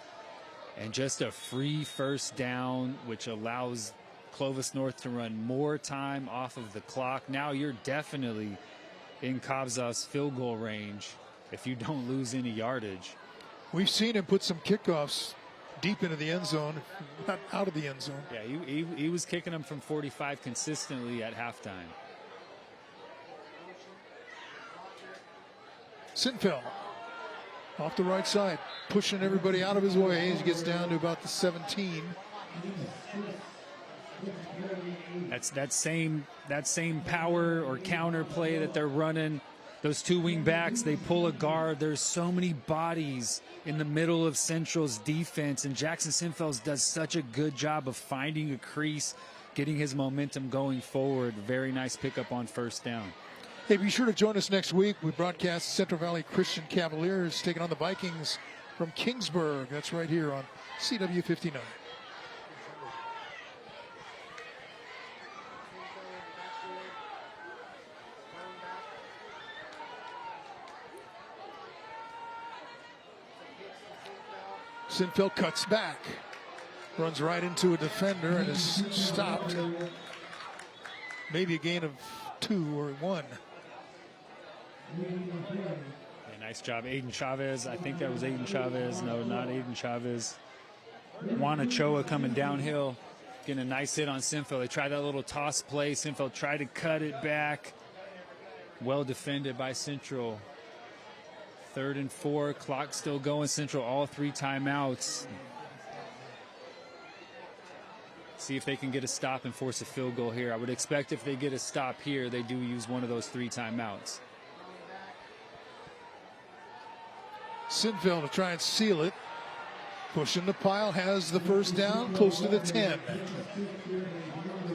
And just a free first down, which allows Clovis North to run more time off of the clock. Now you're definitely in Kovzov's field goal range if you don't lose any yardage. We've seen him put some kickoffs deep into the end zone, not out of the end zone. Yeah, he was kicking them from 45 consistently at halftime. Sinfeld off the right side, pushing everybody out of his way as he gets down to about the 17. That's that same power or counter play that they're running. Those 2 wing backs, they pull a guard. There's so many bodies in the middle of Central's defense, and Jackson Sinfeld does such a good job of finding a crease, getting his momentum going forward. Very nice pickup on first down. Hey, be sure to join us next week. We broadcast Central Valley Christian Cavaliers taking on the Vikings from Kingsburg. That's right here on CW59. Sinfeld cuts back, runs right into a defender and is stopped. Maybe a gain of 2 or 1. Yeah, nice job, Aiden Chavez. I think that was Aiden Chavez. No, not Aiden Chavez. Juan Ochoa coming downhill, getting a nice hit on Sinfeld. They tried that little toss play. Sinfeld tried to cut it back. Well defended by Central. 3rd and 4, clock still going. Central all 3 timeouts. See if they can get a stop and force a field goal here. I would expect if they get a stop here, they do use one of those 3 timeouts. Sinfeld to try and seal it. Pushing the pile, has the first down, close to the 10.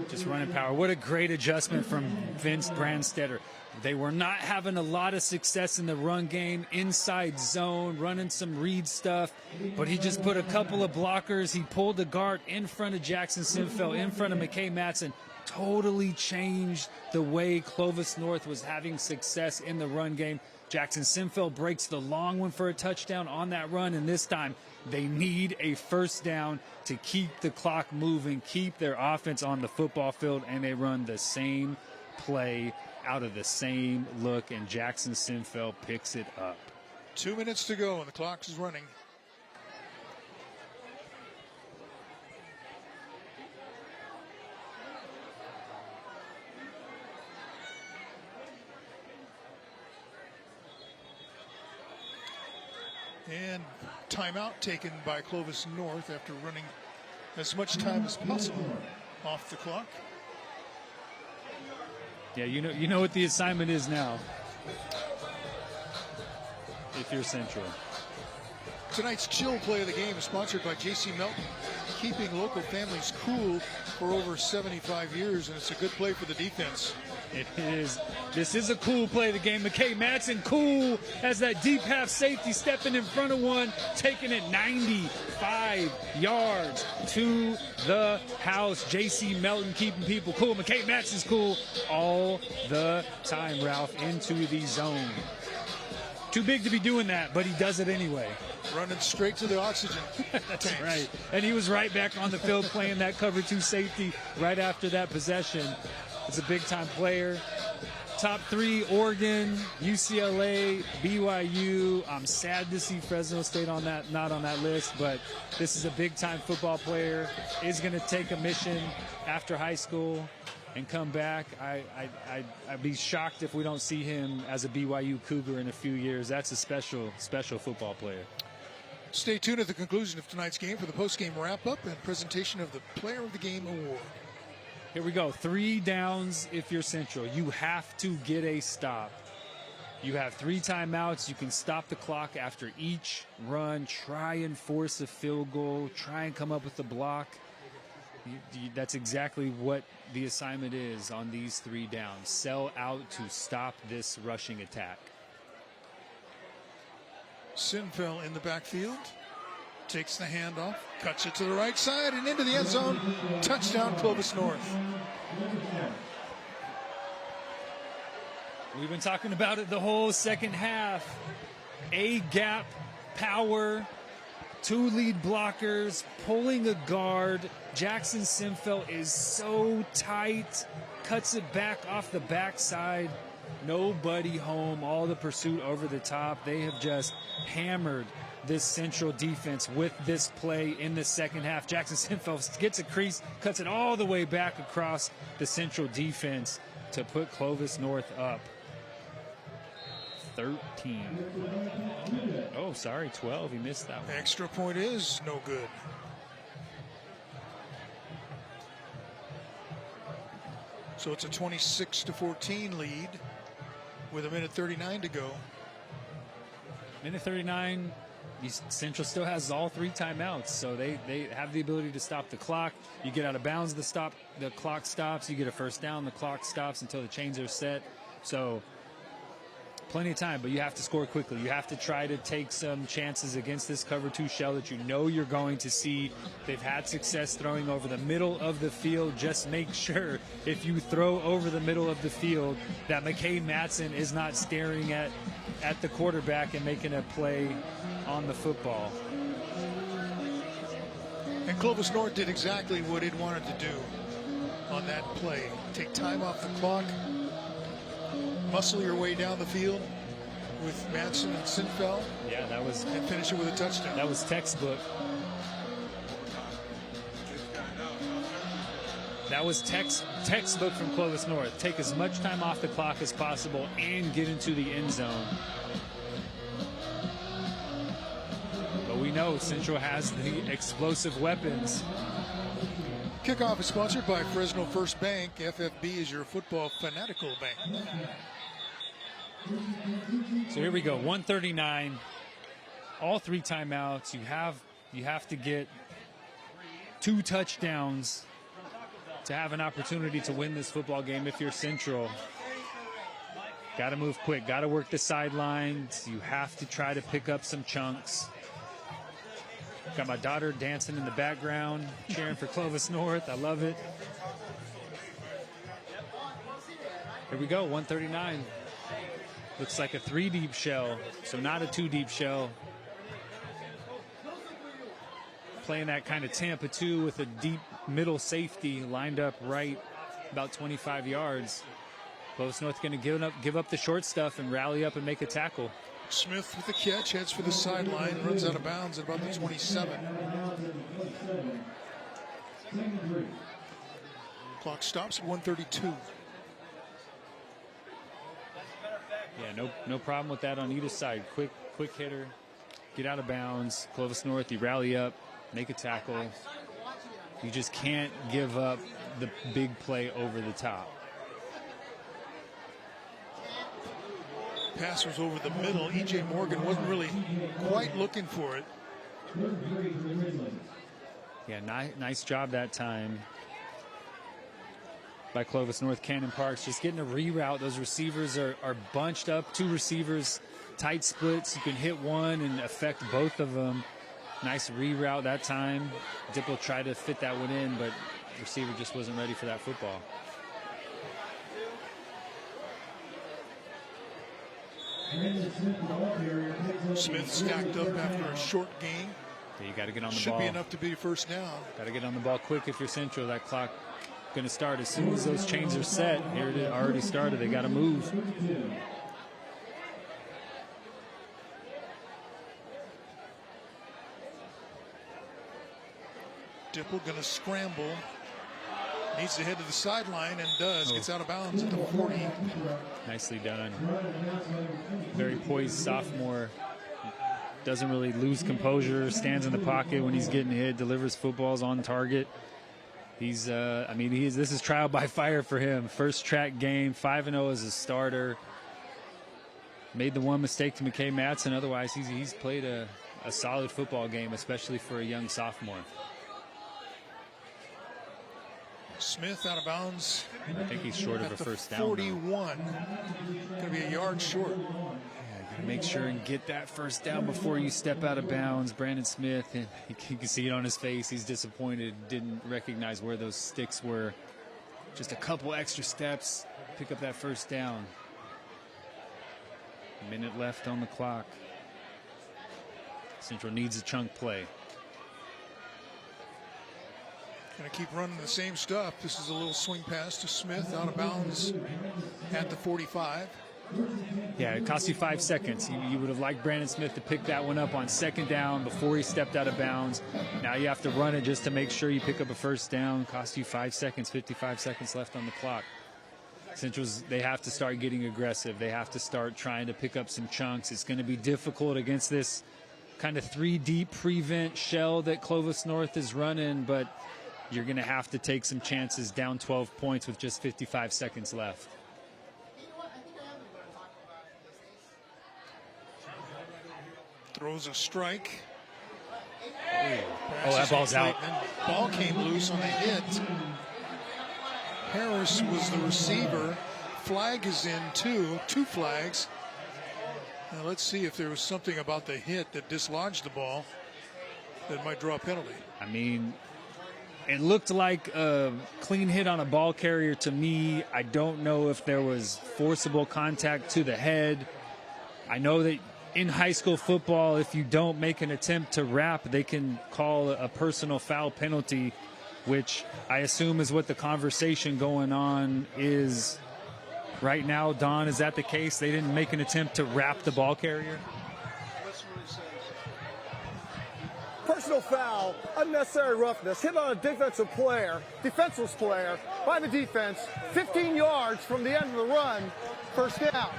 Just running power. What a great adjustment from Vince Brandstetter. They were not having a lot of success in the run game, inside zone, running some read stuff, but he just put a couple of blockers. He pulled the guard in front of Jackson Sinfeld, in front of McKay Matson. Totally changed the way Clovis North was having success in the run game. Jackson Sinfeld breaks the long one for a touchdown on that run, and this time they need a first down to keep the clock moving, keep their offense on the football field, and they run the same play out of the same look, and Jackson Sinfeld picks it up. 2 minutes to go, and the clock is running. And timeout taken by Clovis North after running as much time as possible off the clock. Yeah, you know what the assignment is now. If you're Central. Tonight's chill play of the game is sponsored by J.C. Melton, keeping local families cool for over 75 years, and it's a good play for the defense. It is. This is a cool play of the game. McKay Matson, cool, as that deep half safety stepping in front of one, taking it 95 yards to the house. J.C. Melton keeping people cool. McKay Matson's cool all the time, Ralph, into the zone. Too big to be doing that, but he does it anyway. Running straight to the oxygen. That's right. And he was right back on the field playing that cover 2 safety right after that possession. It's a big-time player. Top 3, Oregon, UCLA, BYU. I'm sad to see Fresno State not on that list, but this is a big-time football player. Is going to take a mission after high school and come back. I'd be shocked if we don't see him as a BYU Cougar in a few years. That's a special football player. Stay tuned at the conclusion of tonight's game for the post-game wrap-up and presentation of the Player of the Game award. Here we go. 3 downs if you're Central. You have to get a stop. You have 3 timeouts. You can stop the clock after each run. Try and force a field goal. Try and come up with a block. That's exactly what the assignment is on these 3 downs. Sell out to stop this rushing attack. Sinfeld in the backfield. Takes the handoff, cuts it to the right side and into the end zone. Touchdown, Clovis North. We've been talking about it the whole second half. A-gap power, 2 lead blockers, pulling a guard. Jackson Sinfeld is so tight, cuts it back off the backside. Nobody home, all the pursuit over the top. They have just hammered this Central defense with this play in the second half. Jackson Sinfeld gets a crease, cuts it all the way back across the Central defense to put Clovis North up 13. Oh, sorry, 12. He missed that one. Extra point is no good. So it's a 26-14 lead with a minute 39 to go. Minute 39. Central still has all 3 timeouts, so they have the ability to stop the clock. You get out of bounds, the clock stops. You get a first down, the clock stops until the chains are set. So plenty of time, but you have to score quickly. You have to try to take some chances against this cover 2 shell that you know you're going to see. They've had success throwing over the middle of the field. Just make sure if you throw over the middle of the field that McKay Matson is not staring at the quarterback and making a play on the football. And Clovis North did exactly what it wanted to do on that play. Take time off the clock, muscle your way down the field with Matson and Sinfeld. Yeah, that was. And finish it with a touchdown. That was textbook. That was textbook from Clovis North. Take as much time off the clock as possible and get into the end zone. But we know Central has the explosive weapons. Kickoff is sponsored by Fresno First Bank. FFB is your football fanatical bank. So here we go, 139, all 3 timeouts. You have to get 2 touchdowns to have an opportunity to win this football game if you're Central. Got to move quick, got to work the sidelines. You have to try to pick up some chunks. Got my daughter dancing in the background, cheering for Clovis North. I love it. Here we go, 139. Looks like a 3 deep shell, so not a 2 deep shell. Playing that kind of Tampa 2 with a deep middle safety lined up right about 25 yards. Clovis North going to give up the short stuff and rally up and make a tackle. Smith with the catch, heads for the sideline, runs out of bounds at about the 27. Clock stops at 1:32. Yeah, no problem with that on either side. Quick hitter, get out of bounds. Clovis North, you rally up, make a tackle. You just can't give up the big play over the top. Pass was over the middle. E.J. Morgan wasn't really quite looking for it. Yeah, nice job that time by Clovis North. Cannon Parks just getting a reroute. Those receivers are bunched up. 2 receivers, tight splits. You can hit one and affect both of them. Nice reroute that time. Dipple tried to fit that one in, but the receiver just wasn't ready for that football. Smith stacked up after a short gain. You got to get on the Should ball. be enough to be first down. Got to get on the ball quick if you're Central. That clock going to start as soon as those chains are set. Here it already started. They got to move. Dipple going to scramble. Needs to head to the sideline and does. Gets out of bounds at the 40. Nicely done. Very poised sophomore. Doesn't really lose composure. Stands in the pocket when he's getting hit. Delivers footballs on target. He's, this is trial by fire for him. First track game, 5-0 as a starter. Made the one mistake to McKay Matson. Otherwise, he's played a solid football game, especially for a young sophomore. Smith out of bounds. I think he's short of a first down. 41. Going to be a yard short. Make sure and get that first down before you step out of bounds. Brandon Smith, and you can see it on his face. He's disappointed, didn't recognize where those sticks were. Just a couple extra steps, pick up that first down. A minute left on the clock. Central needs a chunk play. Going to keep running the same stuff. This is a little swing pass to Smith, out of bounds at the 45. Yeah, it cost you 5 seconds. You would have liked Brandon Smith to pick that one up on second down before he stepped out of bounds. Now you have to run it just to make sure you pick up a first down. Cost you 5 seconds, 55 seconds left on the clock. Central's, they have to start getting aggressive. They have to start trying to pick up some chunks. It's going to be difficult against this kind of 3-deep prevent shell that Clovis North is running, but you're going to have to take some chances down 12 points with just 55 seconds left. Throws a strike. Oh, that ball's out. Ball came loose on a hit. Harris was the receiver. Flag is in two flags. Now let's see if there was something about the hit that dislodged the ball that might draw a penalty. I mean, it looked like a clean hit on a ball carrier to me. I don't know if there was forcible contact to the head. I know that in high school football, if you don't make an attempt to wrap, they can call a personal foul penalty, which I assume is what the conversation going on is right now. Don, is that the case? They didn't make an attempt to wrap the ball carrier? Personal foul, unnecessary roughness, hit on a defenseless player by the defense, 15 yards from the end of the run, first down.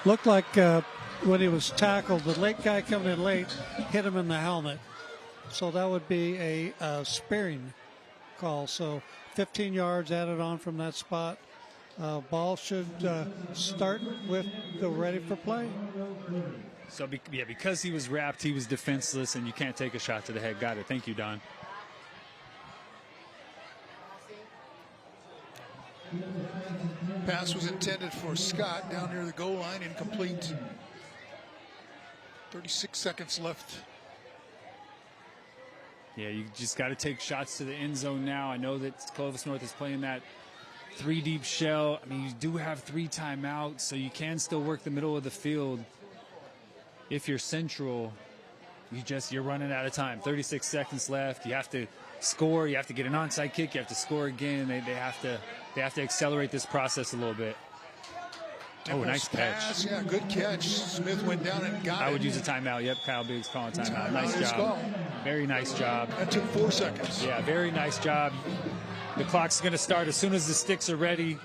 Looked like when he was tackled, the late guy coming in late hit him in the helmet. So that would be a sparing call. So 15 yards added on from that spot. Ball should start with the ready for play. So, because he was wrapped, he was defenseless, and you can't take a shot to the head. Got it. Thank you, Don. Pass was intended for Scott down near the goal line, incomplete. 36 seconds left. Yeah, you just got to take shots to the end zone now. I know that Clovis North is playing that 3-deep shell. I mean, you do have 3 timeouts, so you can still work the middle of the field. If you're Central, you're running out of time. 36 seconds left. You have to score. You have to get an onside kick. You have to score again. They have to accelerate this process a little bit. Oh, nice catch. Pass. Yeah, good catch. Smith went down and got it. I would use a timeout. Yep, Kyle Biggs calling timeout. Nice job. Call. Very nice job. That took 4 seconds. Yeah, very nice job. The clock's going to start as soon as the sticks are ready.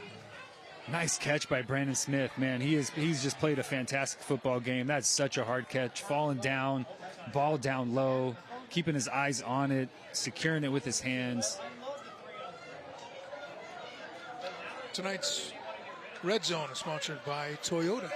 Nice catch by Brandon Smith, man. He's just played a fantastic football game. That's such a hard catch. Falling down, ball down low, keeping his eyes on it, securing it with his hands. Tonight's Red Zone is sponsored by Toyota.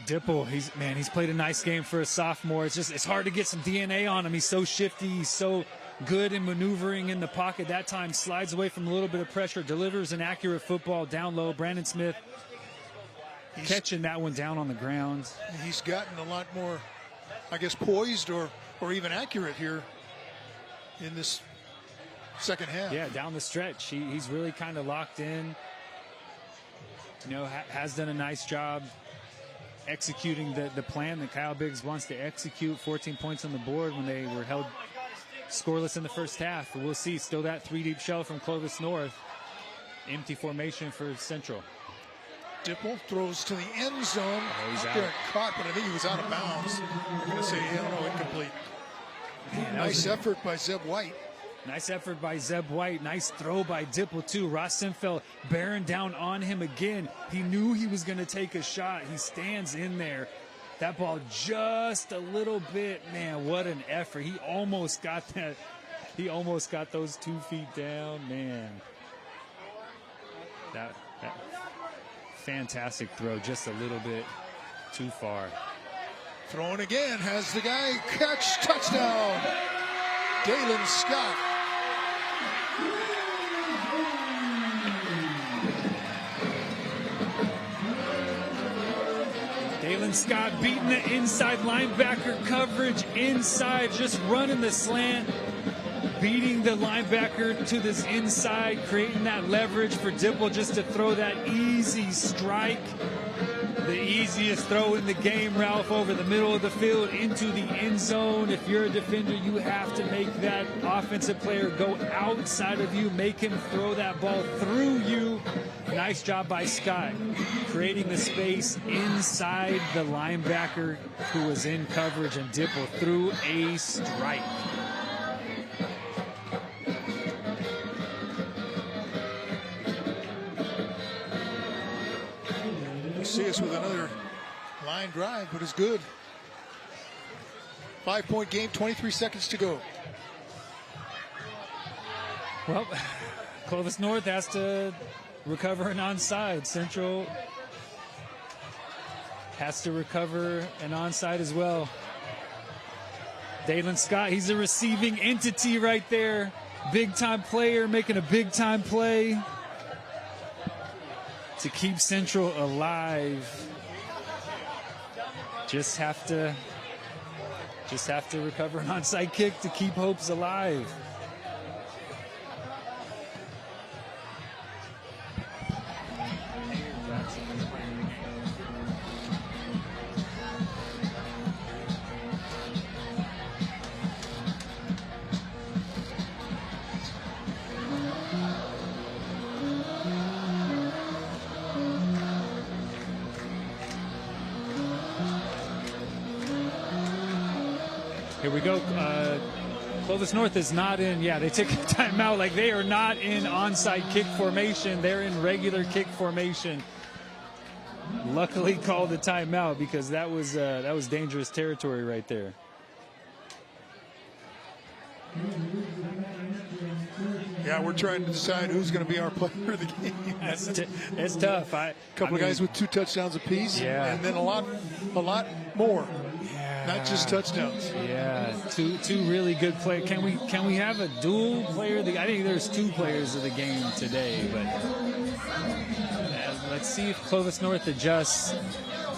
Dipple, he's played a nice game for a sophomore. It's hard to get some DNA on him. He's so shifty. He's so good in maneuvering in the pocket. That time slides away from a little bit of pressure, delivers an accurate football down low. Brandon Smith catching that one down on the ground. He's gotten a lot more, I guess, poised or even accurate here in this second half. Yeah, down the stretch. He's really kind of locked in. You know, has done a nice job executing the plan that Kyle Biggs wants to execute. 14 points on the board when they were held scoreless in the first half. But we'll see. Still that 3-deep shell from Clovis North. Empty formation for Central. Dipple throws to the end zone. Oh, he's out there and caught, but I think he was out of bounds. I'm going to say, incomplete. Man, nice effort by Zeb White. Nice effort by Zeb White. Nice throw by Dipple, too. Ross Sinfeld bearing down on him again. He knew he was going to take a shot. He stands in there. That ball just a little bit. Man, what an effort. He almost got that. He almost got those 2 feet down. Man. That fantastic throw, just a little bit too far. Throwing again, has the guy catch, touchdown. Dalen Scott. Dalen Scott beating the inside linebacker coverage inside, just running the slant, beating the linebacker to this inside, creating that leverage for Dipple just to throw that easy strike. The easiest throw in the game, Ralph, over the middle of the field into the end zone. If you're a defender, you have to make that offensive player go outside of you, make him throw that ball through you. Nice job by Scott, creating the space inside the linebacker who was in coverage, and Dipple threw a strike. See us with another line drive, but it's good. 5-point game, 23 seconds to go. Well, Clovis North has to recover an onside. Central has to recover an onside as well. Dalen Scott, he's a receiving entity right there. Big-time player making a big-time play to keep Central alive. Just have to recover an onside kick to keep hopes alive. Here we go. Clovis North is not in, they took a timeout. Like, they are not in onside kick formation. They're in regular kick formation. Luckily called a timeout because that was dangerous territory right there. Yeah, we're trying to decide who's going to be our player of the game. It's tough. A couple of guys with 2 touchdowns apiece, and then a lot more. Not just touchdowns. Yeah, two really good players. Can we have a dual player? I think there's 2 players of the game today, but let's see if Clovis North adjusts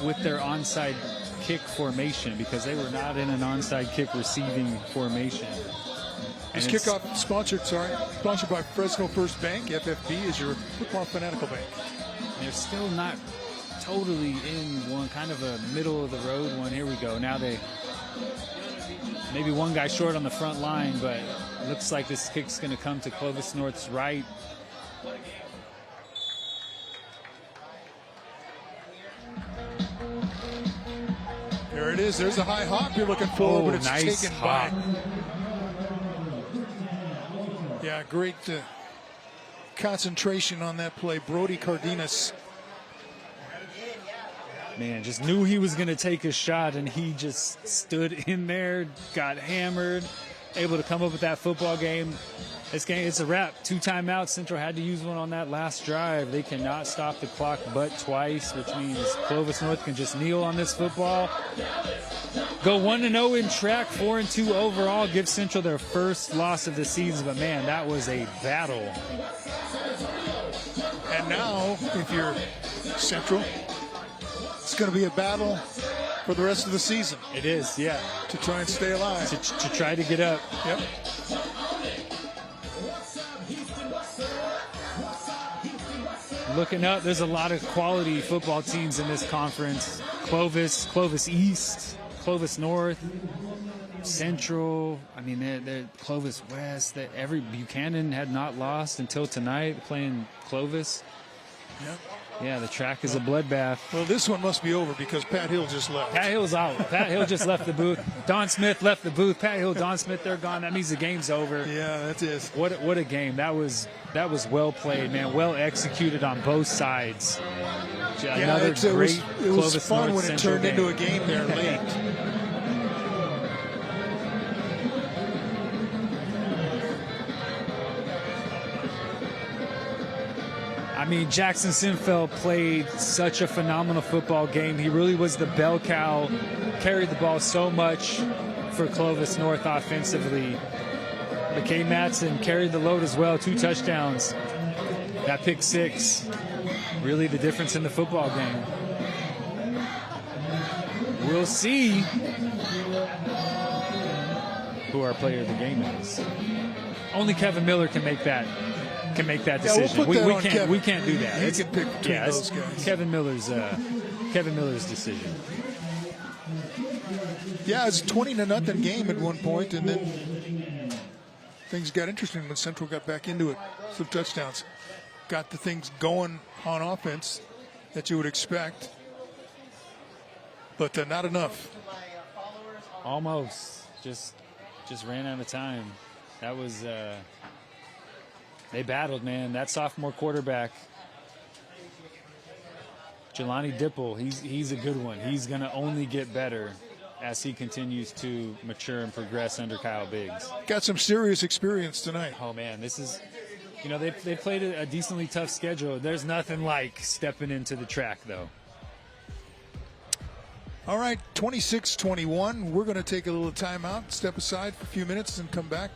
with their onside kick formation, because they were not in an onside kick receiving formation. This kickoff sponsored by Fresno First Bank. FFB is your football fanatical bank. They're still not totally in one, kind of a middle of the road one. Here we go. Now maybe one guy short on the front line, but it looks like this kick's going to come to Clovis North's right. There it is. There's a high hop you're looking for, but it's nice taken hop. by. Yeah, great concentration on that play. Brody Cardenas. Man, just knew he was going to take a shot, and he just stood in there, got hammered, able to come up with that football game. This game, it's a wrap. 2 timeouts. Central had to use one on that last drive. They cannot stop the clock but twice, which means Clovis North can just kneel on this football. Go 1-0 in track, 4-2 overall. Give Central their first loss of the season, but man, that was a battle. And now, if you're Central, it's going to be a battle for the rest of the season. It is, yeah. To try and stay alive. To try to get up. Yep. looking up, there's a lot of quality football teams in this conference. Clovis East, Clovis North, Central. I mean, they're Clovis West. Buchanan had not lost until tonight, playing Clovis. Yep. Yeah, the track is a bloodbath. Well, this one must be over because Pat Hill just left. Pat Hill's out. Pat Hill just left the booth. Don Smith left the booth. Pat Hill, Don Smith, they're gone. That means the game's over. Yeah, that is. What a game. That was well played, man. Well executed on both sides. Another great it was Clovis fun North when it Central turned into a game there late. I mean, Jackson Sinfeld played such a phenomenal football game. He really was the bell cow, carried the ball so much for Clovis North offensively. McKay Matson carried the load as well, 2 touchdowns. That pick 6, really the difference in the football game. We'll see who our player of the game is. Only Kevin Miller can make that decision. We'll put that on Kevin. We can't do that. He can pick between those guys. Kevin Miller's decision. Yeah, it's 20-0 game at one point, and then things got interesting when Central got back into it. Some touchdowns got the things going on offense that you would expect, but not enough. Almost just ran out of time. That was. They battled, man. That sophomore quarterback, Jelani Dipple, he's a good one. He's going to only get better as he continues to mature and progress under Kyle Biggs. Got some serious experience tonight. Oh, man, this is, they played a decently tough schedule. There's nothing like stepping into the track, though. All right, 26-21. We're going to take a little timeout, step aside for a few minutes, and come back.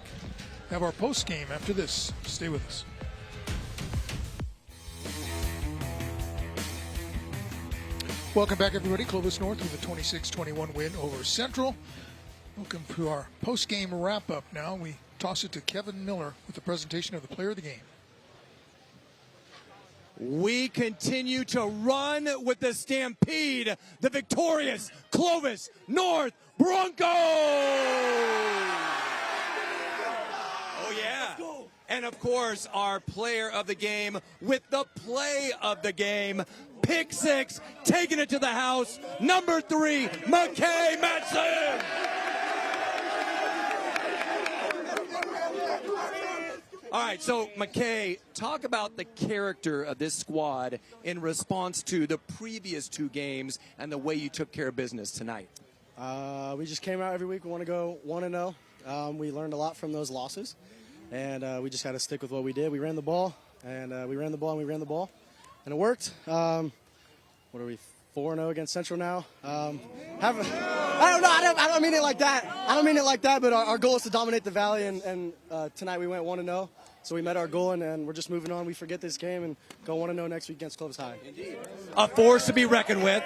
Have our post game after this. Stay with us. Welcome back, everybody. Clovis North with a 26-21 win over Central. Welcome to our post game wrap up. Now we toss it to Kevin Miller with the presentation of the player of the game. We continue to run with the Stampede, the victorious Clovis North Broncos. Oh, yeah. And, of course, our player of the game with the play of the game. Pick 6, taking it to the house. Number 3, McKay Matson. All right, so, McKay, talk about the character of this squad in response to the previous 2 games and the way you took care of business tonight. We just came out every week. We want to go 1-0. We learned a lot from those losses. And we just had to stick with what we did. We ran the ball, and we ran the ball, and we ran the ball. And it worked. What are we, 4-0 against Central now? I don't mean it like that. I don't mean it like that, but our goal is to dominate the Valley, and tonight we went 1-0. So we met our goal, and we're just moving on. We forget this game and go 1-0 next week against Clovis High. Indeed. A force to be reckoned with.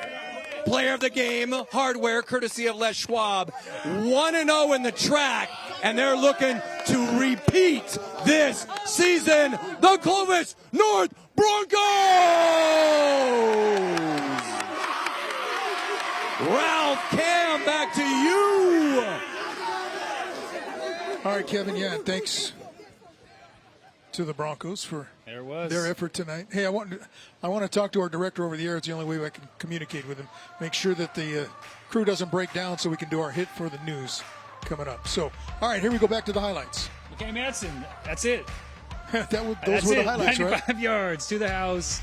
Player of the game, hardware, courtesy of Les Schwab. 1-0 in the track, and they're looking to repeat this season. The Clovis North Broncos! Ralph Cam, back to you. All right, Kevin, thanks to the Broncos for their effort tonight. Hey, I want to talk to our director over the air. It's the only way I can communicate with him. Make sure that the crew doesn't break down so we can do our hit for the news coming up. So, all right, here we go back to the highlights. Okay, Madsen, that's it. Those were the highlights, 95 yards to the house.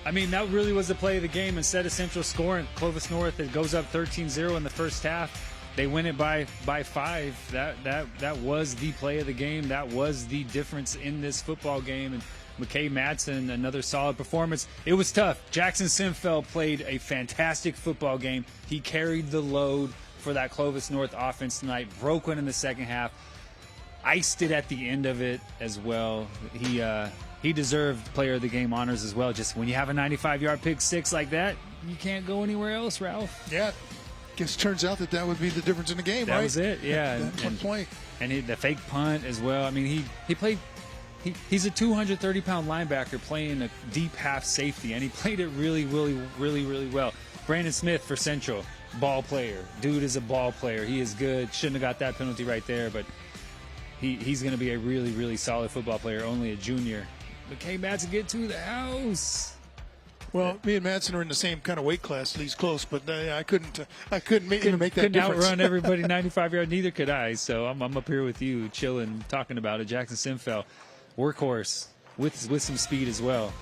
I mean, that really was the play of the game. Instead of Central scoring, Clovis North, it goes up 13-0 in the first half. They win it by 5. That was the play of the game. That was the difference in this football game. And McKay Matson, another solid performance. It was tough. Jackson Sinfeld played a fantastic football game. He carried the load for that Clovis North offense tonight. Broke one in the second half. Iced it at the end of it as well. He deserved player of the game honors as well. Just when you have a 95-yard pick 6 like that, you can't go anywhere else, Ralph. Yeah. Guess it turns out that would be the difference in the game, right? That was it, yeah. That one play. And the fake punt as well. I mean, he He's a 230-pound linebacker playing a deep half safety, and he played it really, really, really, really well. Brandon Smith for Central, ball player. Dude is a ball player. He is good. Shouldn't have got that penalty right there, but he's going to be a really, really solid football player, only a junior. But K. Madsen, get to the house. Well, me and Madsen are in the same kind of weight class. He's close, but I couldn't even make that couldn't difference. Outrun everybody 95 yards. Neither could I. So I'm up here with you, chilling, talking about it. Jackson Sinfeld, workhorse with some speed as well.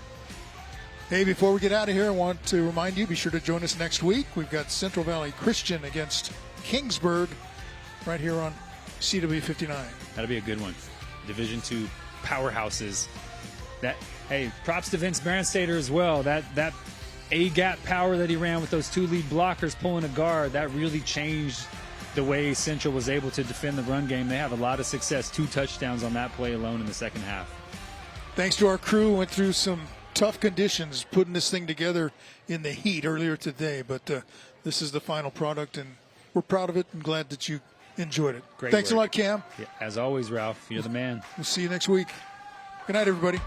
Hey, before we get out of here, I want to remind you, be sure to join us next week. We've got Central Valley Christian against Kingsburg right here on CW59. That'll be a good one. Division II powerhouses. Hey, props to Vince Brandstater as well. That A-gap power that he ran with those 2 lead blockers pulling a guard, that really changed the way Central was able to defend the run game. They have a lot of success. 2 touchdowns on that play alone in the second half. Thanks to our crew. Went through some tough conditions putting this thing together in the heat earlier today, but this is the final product, and we're proud of it and glad that you enjoyed it. Great Thanks work. a lot, Cam. Yeah, as always, Ralph, you're the man. We'll see you next week. Good night, everybody.